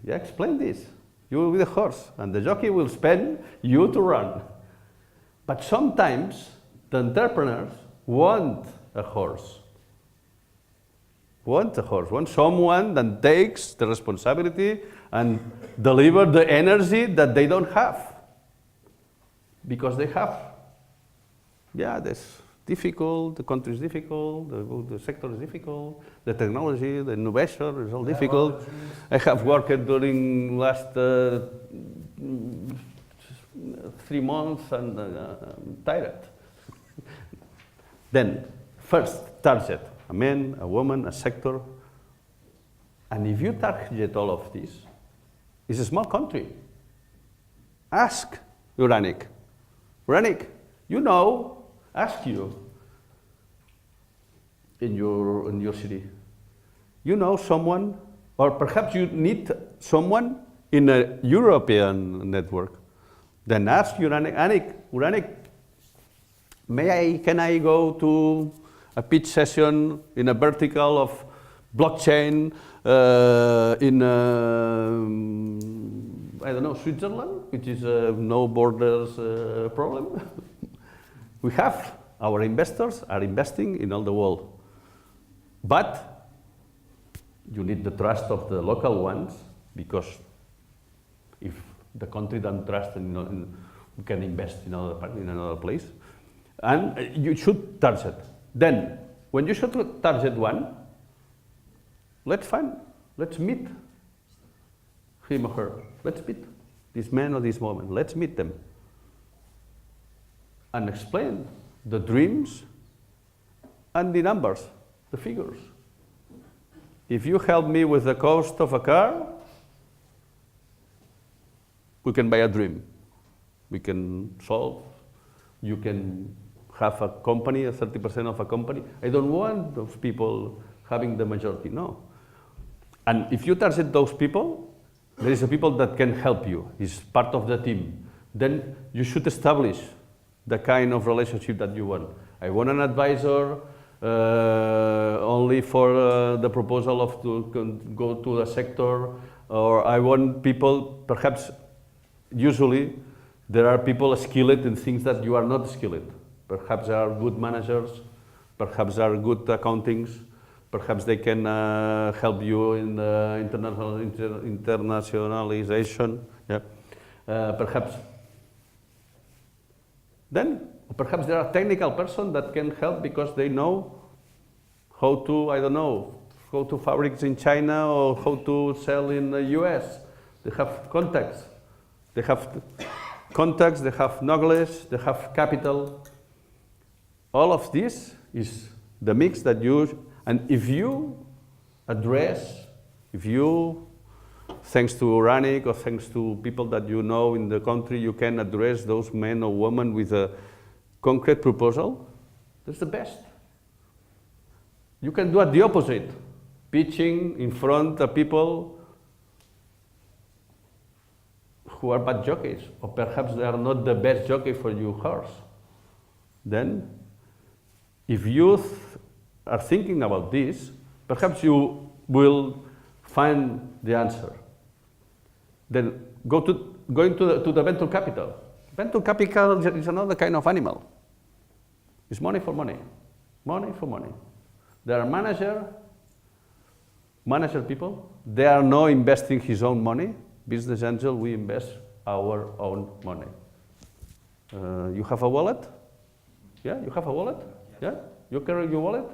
[SPEAKER 2] Yeah, explain this. You will be the horse, and the jockey will spend you to run. But sometimes the entrepreneurs want a horse. Want someone that takes the responsibility and deliver the energy that they don't have. Because they have, that's difficult, the country is difficult, the sector is difficult, the technology, the innovation is all difficult. I have worked during last 3 months and I'm tired. Then, first, target a man, a woman, a sector. And if you target all of this, it's a small country. Ask Uranik. Uranik, ask you in your city. You know someone, or perhaps you need someone in a European network. Then ask Uranik, can I go to a pitch session in a vertical of blockchain in I don't know, Switzerland, which is a no borders problem. We have, our investors are investing in all the world. But you need the trust of the local ones, because if the country doesn't trust, you can invest in another place. And you should target. Then, when you should target one, let's meet him or her. Let's meet this man or this woman. Let's meet them. And explain the dreams and the numbers, the figures. If you help me with the cost of a car, we can buy a dream. We can solve. You can have a company, 30% of a company. I don't want those people having the majority, no. And if you target those people, there is a people that can help you, is part of the team. Then you should establish the kind of relationship that you want. I want an advisor only for the proposal of to go to the sector, or I want people, perhaps, usually, there are people skilled in things that you are not skilled. Perhaps they are good managers, perhaps they are good accountings, perhaps they can help you in internationalization. Yeah. Perhaps there are technical person that can help because they know how to, how to fabric in China or how to sell in the US. They have contacts. They have knowledge, they have capital. All of this is the mix that and if you thanks to Uranik or thanks to people that you know in the country, you can address those men or women with a concrete proposal, that's the best. You can do the opposite, pitching in front of people who are bad jockeys, or perhaps they are not the best jockey for your horse. then if you are thinking about this, perhaps you will find the answer. Then going to the venture capital. Venture capital is another kind of animal. It's money for money, money for money. There are manager people. They are not investing his own money. Business angel, we invest our own money. You have a wallet? Yeah, you have a wallet? Yeah? You carry your wallet?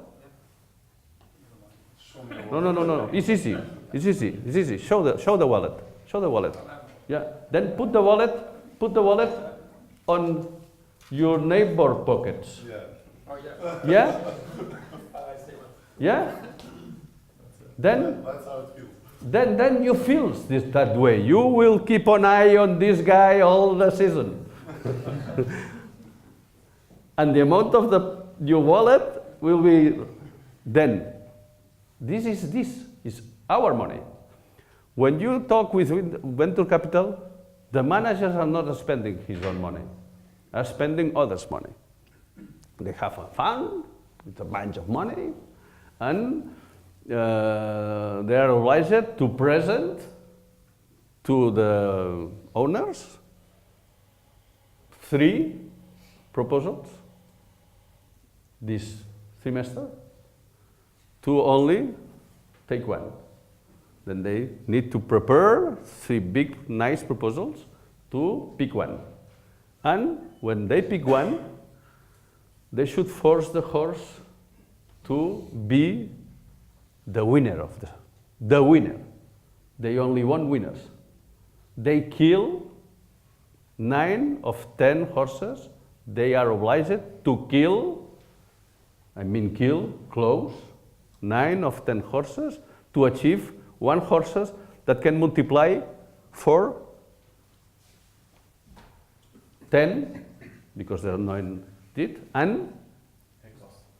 [SPEAKER 2] No. It's easy. It's easy. Show the wallet. Show the wallet. Yeah. Then put the wallet on your neighbor pockets.
[SPEAKER 4] Yeah.
[SPEAKER 5] Oh, yeah.
[SPEAKER 2] Yeah? Yeah? Then
[SPEAKER 4] That's how it feels.
[SPEAKER 2] then you feel this that way. You will keep an eye on this guy all the season. And the amount of your wallet will be then. This is our money. When you talk with venture capital, the managers are not spending his own money, are spending others' money. They have a fund with a bunch of money, and they are obliged to present to the owners 3 proposals this semester, to only take one. Then they need to prepare 3 big, nice proposals to pick one. And when they pick one, they should force the horse to be the winner of the winner. They only want winners. They kill 9 of 10 horses. They are obliged to close 9 of 10 horses to achieve 1 horses that can multiply for 10, because there are 9 did, and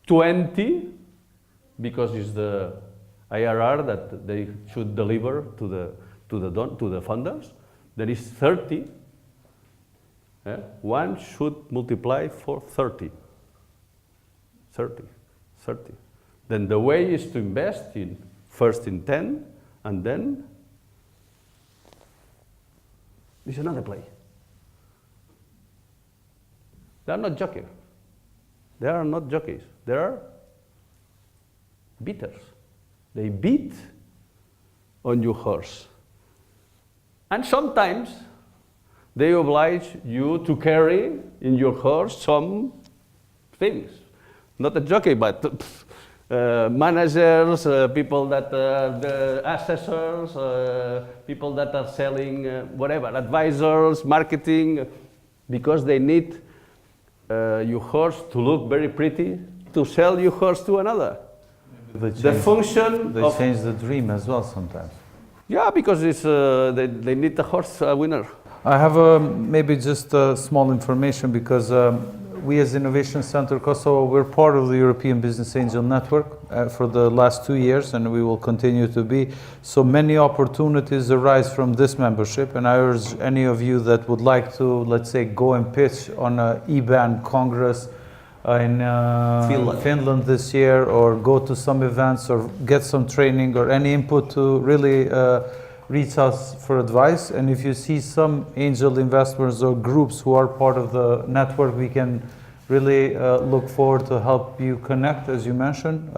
[SPEAKER 2] 20, because it's the IRR that they should deliver to the funders. There is 30. One should multiply for 30. 30. Then the way is to invest first in 10, and then there's another play. They are not jockeys. They are not jockeys. They are beaters. They beat on your horse. And sometimes they oblige you to carry in your horse some things. Not a jockey, but managers, people that, the assessors, people that are selling whatever, advisors, marketing, because they need your horse to look very pretty to sell your horse to another.
[SPEAKER 1] They change the dream as well sometimes.
[SPEAKER 2] Yeah, because it's, they need the horse winner.
[SPEAKER 1] I have maybe just small information, because we as Innovation Center Kosovo, we're part of the European Business Angel Network for the last 2 years, and we will continue to be. So many opportunities arise from this membership, and I urge any of you that would like to, let's say, go and pitch on an EBAN Congress in Finland this year, or go to some events, or get some training, or any input, to really reach us for advice. And if you see some angel investors or groups who are part of the network, we can really look forward to help you connect, as you mentioned.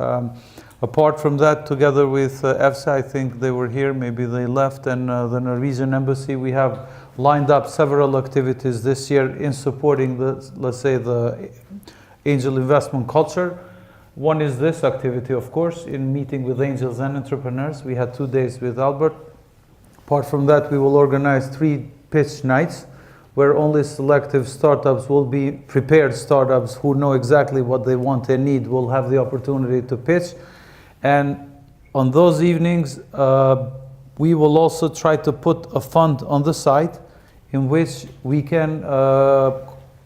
[SPEAKER 1] Apart from that, together with EFSA, I think they were here, maybe they left, and the Norwegian Embassy, we have lined up several activities this year in supporting the, let's say, the angel investment culture. One is this activity, of course, in meeting with angels and entrepreneurs. We had 2 days with Albert. Apart from that, we will organize 3 pitch nights where only selective startups will be prepared startups who know exactly what they want and need will have the opportunity to pitch. And on those evenings, we will also try to put a fund on the side in which we can,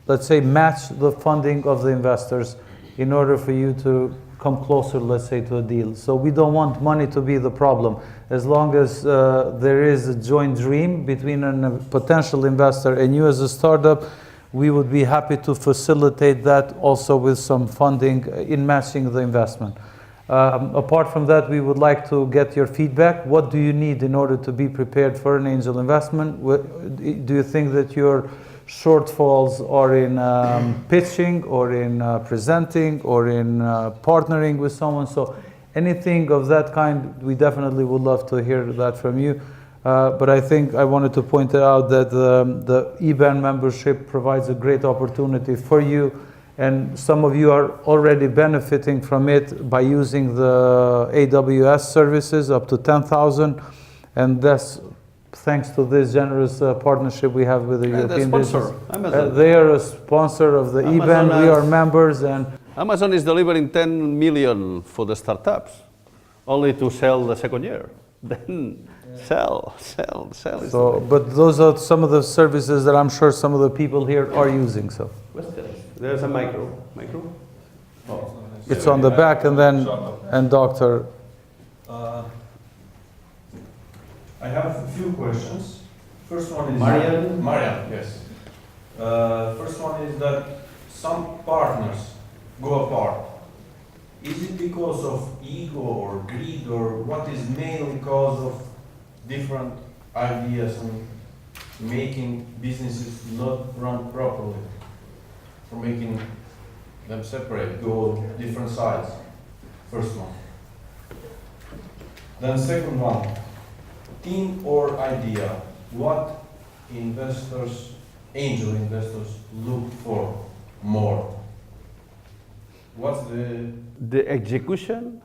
[SPEAKER 1] let's say, match the funding of the investors in order for you to come closer, let's say, to a deal. So we don't want money to be the problem. As long as there is a joint dream between a potential investor and you as a startup, we would be happy to facilitate that also with some funding in matching the investment. Apart from that, we would like to get your feedback. What do you need in order to be prepared for an angel investment? Do you think that your shortfalls are in pitching or in presenting or in partnering with someone? So anything of that kind, we definitely would love to hear that from you. But I think I wanted to point out that the EBAN membership provides a great opportunity for you, and some of you are already benefiting from it by using the AWS services up to 10,000, and that's thanks to this generous partnership we have with the European business. They are a sponsor of the EBAN, we are members, and
[SPEAKER 2] Amazon is delivering 10 million for the startups, only to sell the second year. Then sell.
[SPEAKER 1] So, but those are some of the services that I'm sure some of the people here are using. So
[SPEAKER 2] there's a micro.
[SPEAKER 1] Oh. It's on the back, and then Doctor.
[SPEAKER 4] I have a few questions. First one is
[SPEAKER 2] Marian,
[SPEAKER 4] yes. First one is that some partners go apart. Is it because of ego or greed, or what is mainly cause of different ideas and making businesses not run properly, or making them separate, go different sides? First one. Then second one, team or idea. What investors, angel investors, look for more? What's
[SPEAKER 2] the execution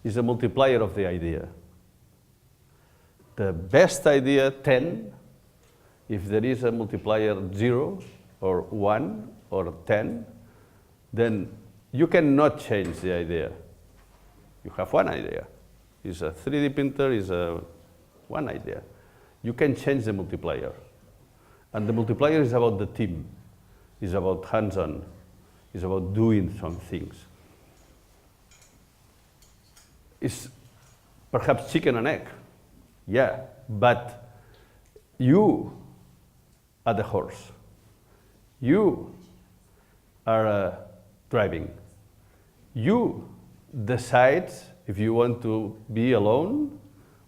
[SPEAKER 2] is a multiplier of the idea. The best idea, 10, if there is a multiplier 0 or 1 or 10, then you cannot change the idea. You have one idea. It's a 3D printer, is one idea. You can change the multiplier. And the multiplier is about the team, is about hands-on, is about doing some things. It's perhaps chicken and egg, yeah, but you are the horse. You are driving. You decide if you want to be alone,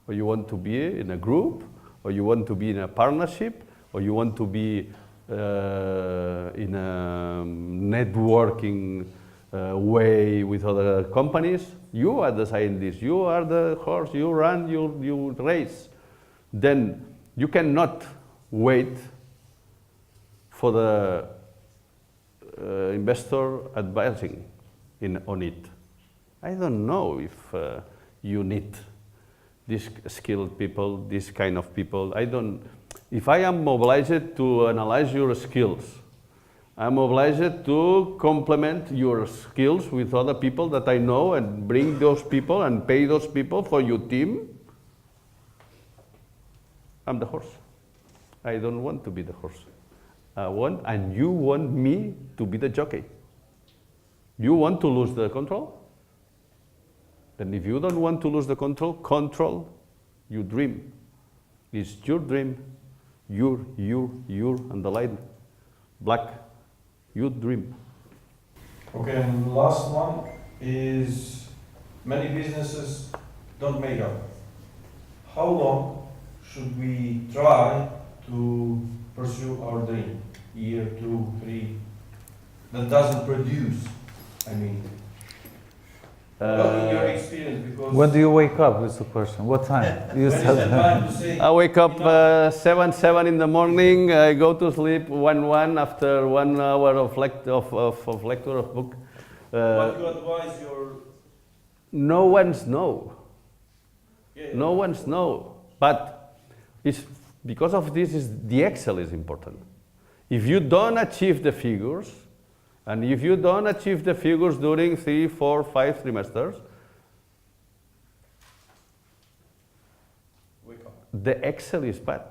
[SPEAKER 2] or you want to be in a group, or you want to be in a partnership, or you want to be in a networking way with other companies. You are deciding this. You are the horse. You run, you race. Then you cannot wait for the investor advising on it. I don't know if you need these skilled people, this kind of people. If I am mobilized to analyze your skills, I'm obliged to complement your skills with other people that I know and bring those people and pay those people for your team. I'm the horse. I don't want to be the horse. And you want me to be the jockey. You want to lose the control? Then if you don't want to lose the control your dream. It's your dream. Your, underline, black, your dream.
[SPEAKER 4] Okay, and the last one is many businesses don't make up. How long should we try to pursue our dream? Year, 2, 3, that doesn't produce, I mean. Well, in your experience, because
[SPEAKER 1] When do you wake up is the question. What time? You
[SPEAKER 4] when is
[SPEAKER 1] said
[SPEAKER 4] the time to say
[SPEAKER 2] I wake up
[SPEAKER 4] enough?
[SPEAKER 2] 7 in the morning, I go to sleep 1 after 1 hour of lecture of book.
[SPEAKER 4] What you advise your
[SPEAKER 2] No one's know.
[SPEAKER 4] yeah,
[SPEAKER 2] No one's know. But it's because of this the Excel is important. If you don't achieve the figures, and if you don't achieve the figures during 3, 4, 5 trimesters,
[SPEAKER 4] wake up.
[SPEAKER 2] the Excel is bad.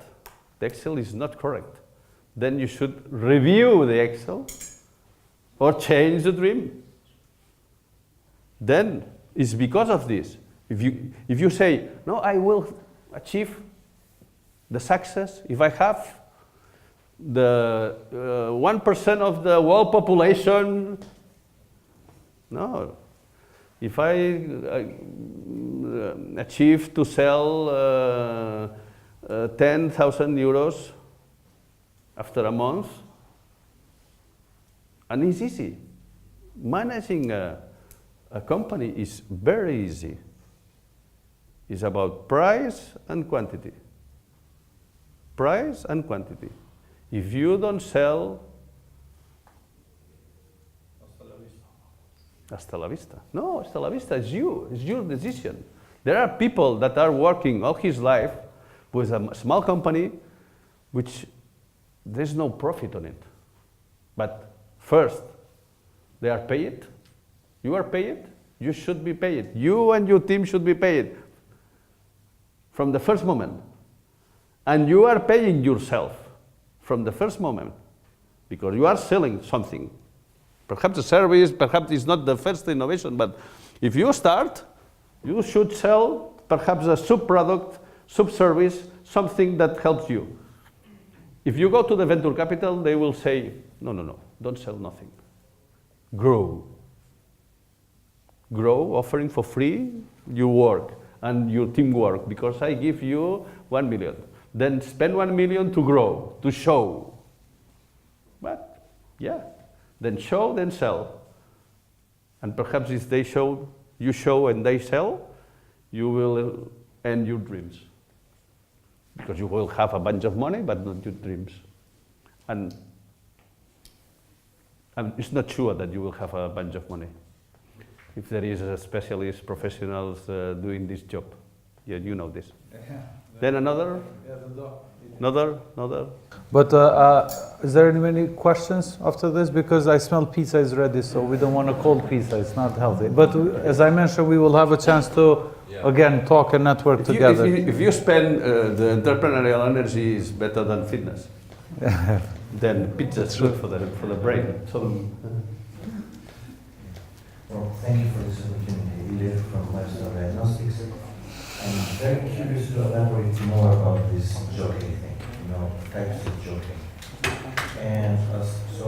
[SPEAKER 2] The Excel is not correct. Then you should review the Excel or change the dream. Then it's because of this. If you say, no, I will achieve the success if I have the 1% of the world population. No. If I achieve to sell 10,000 euros after a month, and it's easy. Managing a company is very easy. It's about price and quantity. Price and quantity. If you don't sell, hasta la vista. No, hasta la vista is you. It's your decision. There are people that are working all his life with a small company which there's no profit on it. But first, they are paid. You are paid. You should be paid. You and your team should be paid from the first moment. And you are paying yourself from the first moment because you are selling something. Perhaps a service, perhaps it's not the first innovation, but if you start, you should sell perhaps a sub-product, sub-service, something that helps you. If you go to the venture capital, they will say, no, don't sell nothing. Grow. Grow, offering for free your work and your teamwork, because I give you 1 million. Then spend 1 million to grow, to show. But, yeah, then show, then sell. And perhaps if they show, you show and they sell, you will end your dreams. Because you will have a bunch of money, but not your dreams. And it's not sure that you will have a bunch of money. If there is a specialist, professionals doing this job. Yeah, you know this. Yeah. Then another? Yeah, another?
[SPEAKER 1] But is there any questions after this? Because I smell pizza is ready, so we don't want a cold pizza. It's not healthy. But as I mentioned, we will have a chance to, again, talk and network together.
[SPEAKER 2] If you spend the entrepreneurial energy is better than fitness, then pizza is good for the brain.
[SPEAKER 5] Well, thank you for this opportunity. We live from Lifestyle Diagnostics. I'm very curious to elaborate more about this jockey thing, types of jockey. And so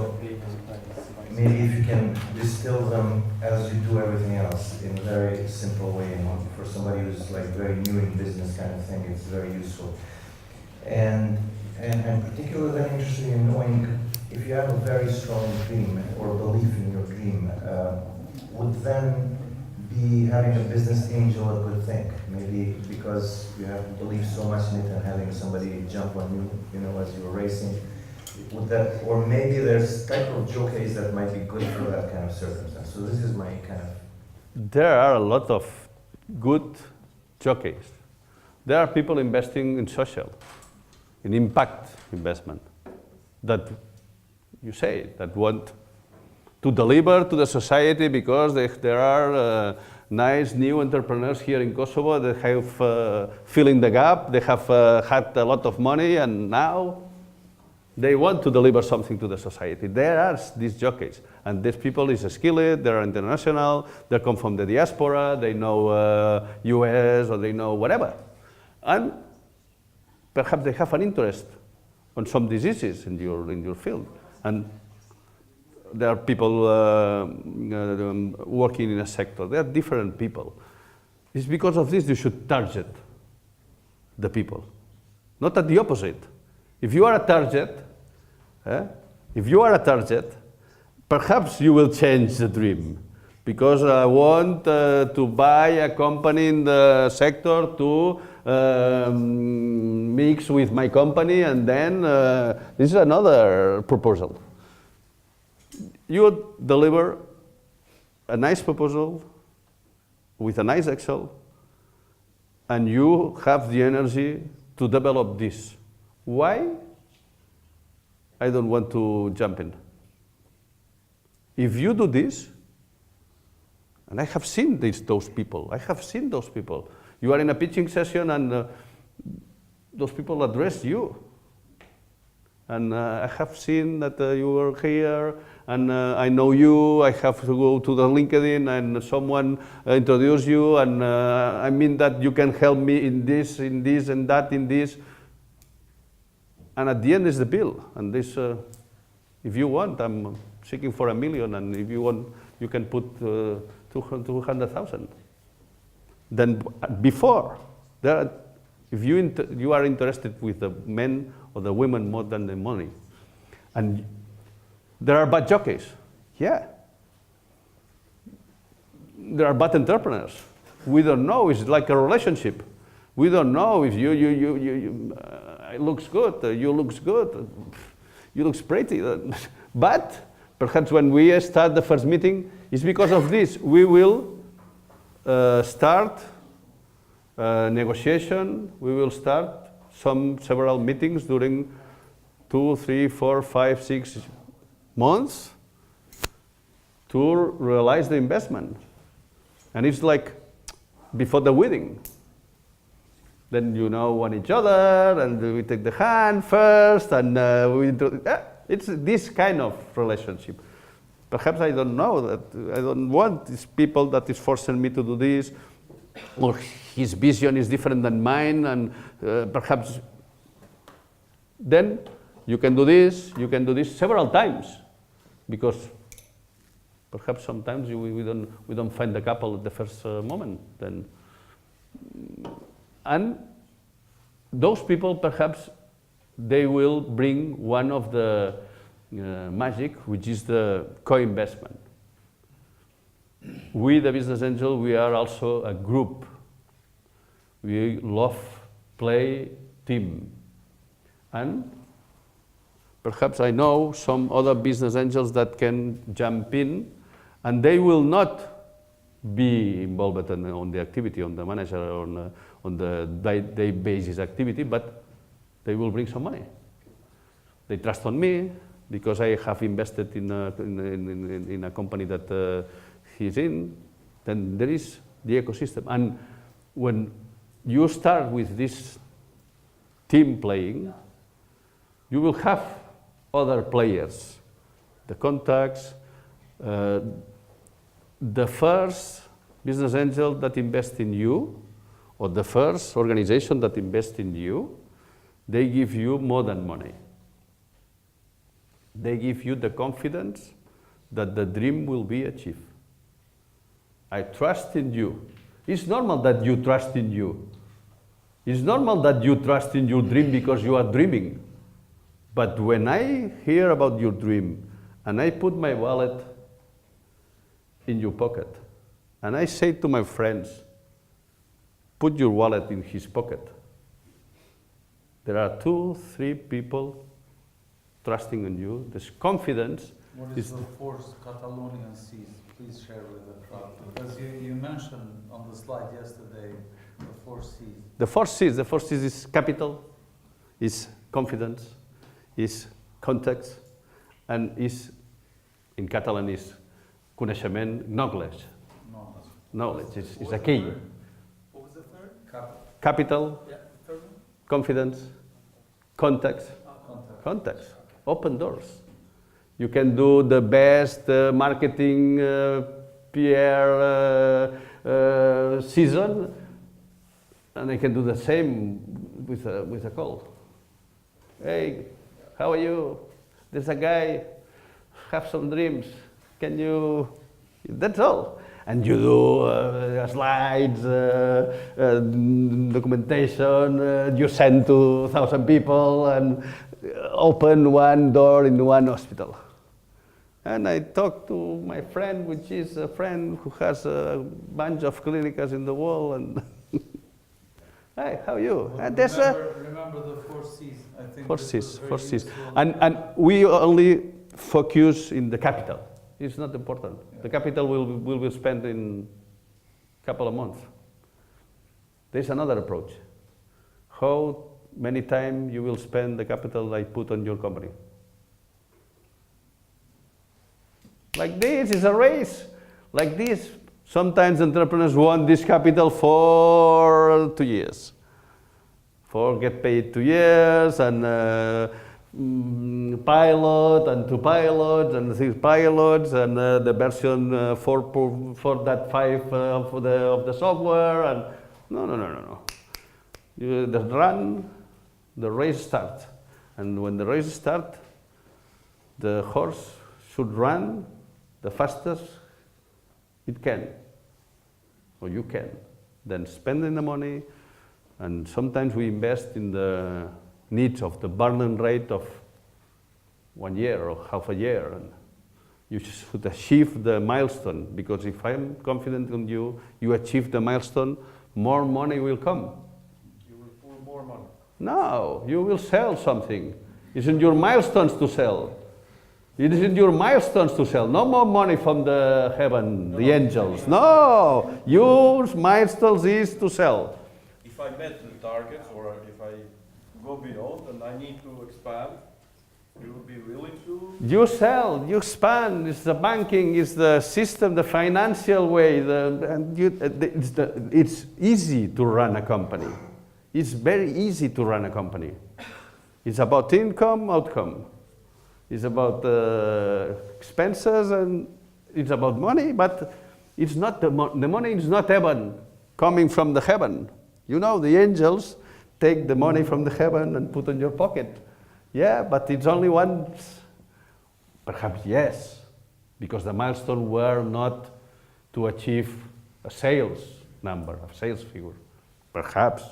[SPEAKER 5] maybe if you can distill them as you do everything else in a very simple way, for somebody who's like very new in business kind of thing, it's very useful. And I'm particularly interested in knowing if you have a very strong dream or belief in your dream, would then be having a business angel a good thing? Maybe because you have believed so much in it and having somebody jump on you, as you were racing. Would that, or maybe there's type of jockeys that might be good for that kind of circumstance. So this is my kind of...
[SPEAKER 2] There are a lot of good jockeys. There are people investing in social, in impact investment, that you say, that want to deliver to the society because there are nice new entrepreneurs here in Kosovo that have fill in the gap, they have had a lot of money and now they want to deliver something to the society. There are these jockeys, and these people is skilled, they're international, they come from the diaspora, they know US or they know whatever. And perhaps they have an interest on some diseases in your field. And there are people working in a sector. There are different people. It's because of this you should target the people, not at the opposite. If you are a target, perhaps you will change the dream. Because I want to buy a company in the sector to mix with my company, and then this is another proposal. You deliver a nice proposal with a nice Excel, and you have the energy to develop this. Why? I don't want to jump in. If you do this, and I have seen those people, You are in a pitching session and those people address you. And I have seen that you were here, and I know you, I have to go to the LinkedIn and someone introduce you, and I mean that you can help me in this, and that, in this. And at the end is the bill, and this If you want, I'm seeking for 1 million, and if you want, you can put 200,000. Then before, if you are interested with the men or the women more than the money, and there are bad jockeys, yeah. There are bad entrepreneurs. We don't know. It's like a relationship. We don't know if it looks good. You looks good. You looks pretty. But perhaps when we start the first meeting, it's because of this. We will start negotiation. We will start several meetings during 2, 3, 4, 5, 6 months to realize the investment. And it's like before the wedding. Then you know one each other, and we take the hand first, and it's this kind of relationship. Perhaps I don't know that, I don't want these people that is forcing me to do this, or his vision is different than mine, and perhaps then you can do this several times, because perhaps sometimes we don't find the couple at the first moment. Then, and those people perhaps they will bring one of the magic, which is the co-investment. We, the business angel, we are also a group. We love play team, and perhaps I know some other business angels that can jump in, and they will not be involved on the activity, on the manager, on the day basis activity, but they will bring some money. They trust on me because I have invested in a company that he's in. Then there is the ecosystem, and when you start with this team playing, you will have other players, the contacts. The first business angel that invests in you, or the first organization that invests in you, they give you more than money. They give you the confidence that the dream will be achieved. I trust in you. It's normal that you trust in you. It's normal that you trust in your dream because you are dreaming. But when I hear about your dream and I put my wallet in your pocket and I say to my friends, put your wallet in his pocket, there are 2, 3 people trusting in you. There's confidence.
[SPEAKER 1] What is the force Catalunya sees? Please share with the crowd. Because you mentioned on the slide yesterday the 4 C's.
[SPEAKER 2] The 4 C's is capital, is confidence, is context, and is, in Catalan, is coneixement, knowledge. Knowledge is a key.
[SPEAKER 1] What was the third?
[SPEAKER 2] Capital,
[SPEAKER 1] Yeah, third one?
[SPEAKER 2] confidence, context.
[SPEAKER 1] Context.
[SPEAKER 2] Open doors. You can do the best marketing PR season, and I can do the same with a call. Hey, how are you? There's a guy, have some dreams. Can you? That's all. And you do slides, documentation, you send to 1,000 people and open one door in one hospital. And I talked to my friend, which is a friend who has a bunch of clinics in the world, and hey, how are you?
[SPEAKER 1] Well,
[SPEAKER 2] And
[SPEAKER 1] remember the 4 C's. I think
[SPEAKER 2] 4
[SPEAKER 1] this
[SPEAKER 2] C's,
[SPEAKER 1] was very
[SPEAKER 2] 4 C's.
[SPEAKER 1] useful.
[SPEAKER 2] And we only focus in the capital. It's not important. Yeah. The capital will be spent in a couple of months. There's another approach. How many times you will spend the capital I put on your company? Like this, it's a race. Like this. Sometimes entrepreneurs want this capital for 2 years. For get paid 2 years, and pilot, and 2 pilots, and 6 pilots, and the version 4.5 of the software. And no. You just run, the race starts. And when the race starts, the horse should run the fastest it can, or you can. Then spending the money, and sometimes we invest in the needs of the burn rate of 1 year or half a year. And you should achieve the milestone, because if I'm confident in you, you achieve the milestone, more money will come.
[SPEAKER 4] You will pull more money.
[SPEAKER 2] No, you will sell something. Isn't your milestones to sell? It isn't your milestones to sell. No more money from the heaven, the angels. No, your milestones is to sell.
[SPEAKER 4] If I met the targets, or if I go beyond and I need to expand, you will be willing to?
[SPEAKER 2] You sell, you expand. It's the banking, it's the system, the financial way. It's easy to run a company. It's very easy to run a company. It's about income, outcome. It's about expenses, and it's about money, but it's not the money is not heaven, coming from the heaven. You know, the angels take the money from the heaven and put in your pocket. Yeah, but it's only once. Perhaps yes, because the milestones were not to achieve a sales number, a sales figure. Perhaps.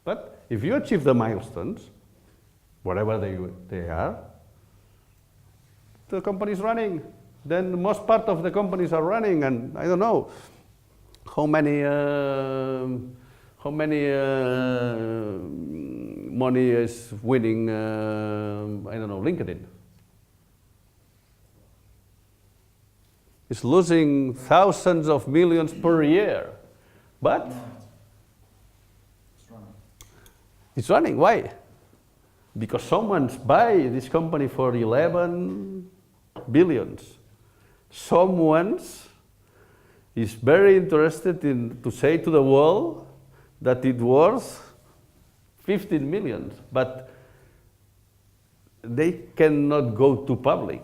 [SPEAKER 2] But if you achieve the milestones, whatever they are, the company is running. Then most part of the companies are running, and I don't know how many money is winning, I don't know, LinkedIn. It's losing thousands of millions per year, but it's running. Why? Because someone's buy this company for 11 billions. Someone is very interested to say to the world that it worth 15 million, but they cannot go to public,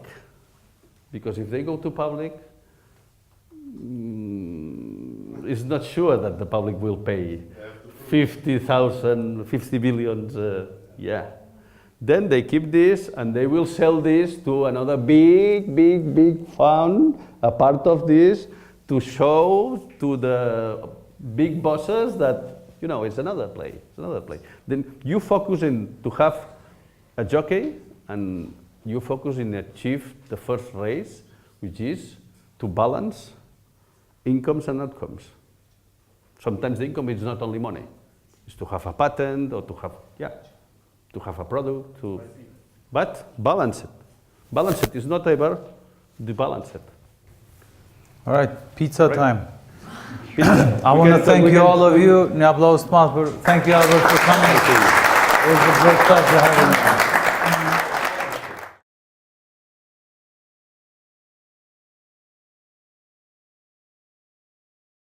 [SPEAKER 2] because if they go to public, it's not sure that the public will pay 50 billions, yeah. Then they keep this, and they will sell this to another big fund, a part of this, to show to the big bosses that, you know, it's another play, it's another play. Then you focus in to have a jockey, and you focus in achieve the first race, which is to balance incomes and outcomes. Sometimes the income is not only money, it's to have a patent, or to have, to have a product, but balance it. Balance it is not ever debalance it.
[SPEAKER 1] All right, pizza
[SPEAKER 2] Right.
[SPEAKER 1] time.
[SPEAKER 2] Pizza.
[SPEAKER 1] I want to thank you, all of you. Thank you, Albert, for coming. It was a great pleasure having you.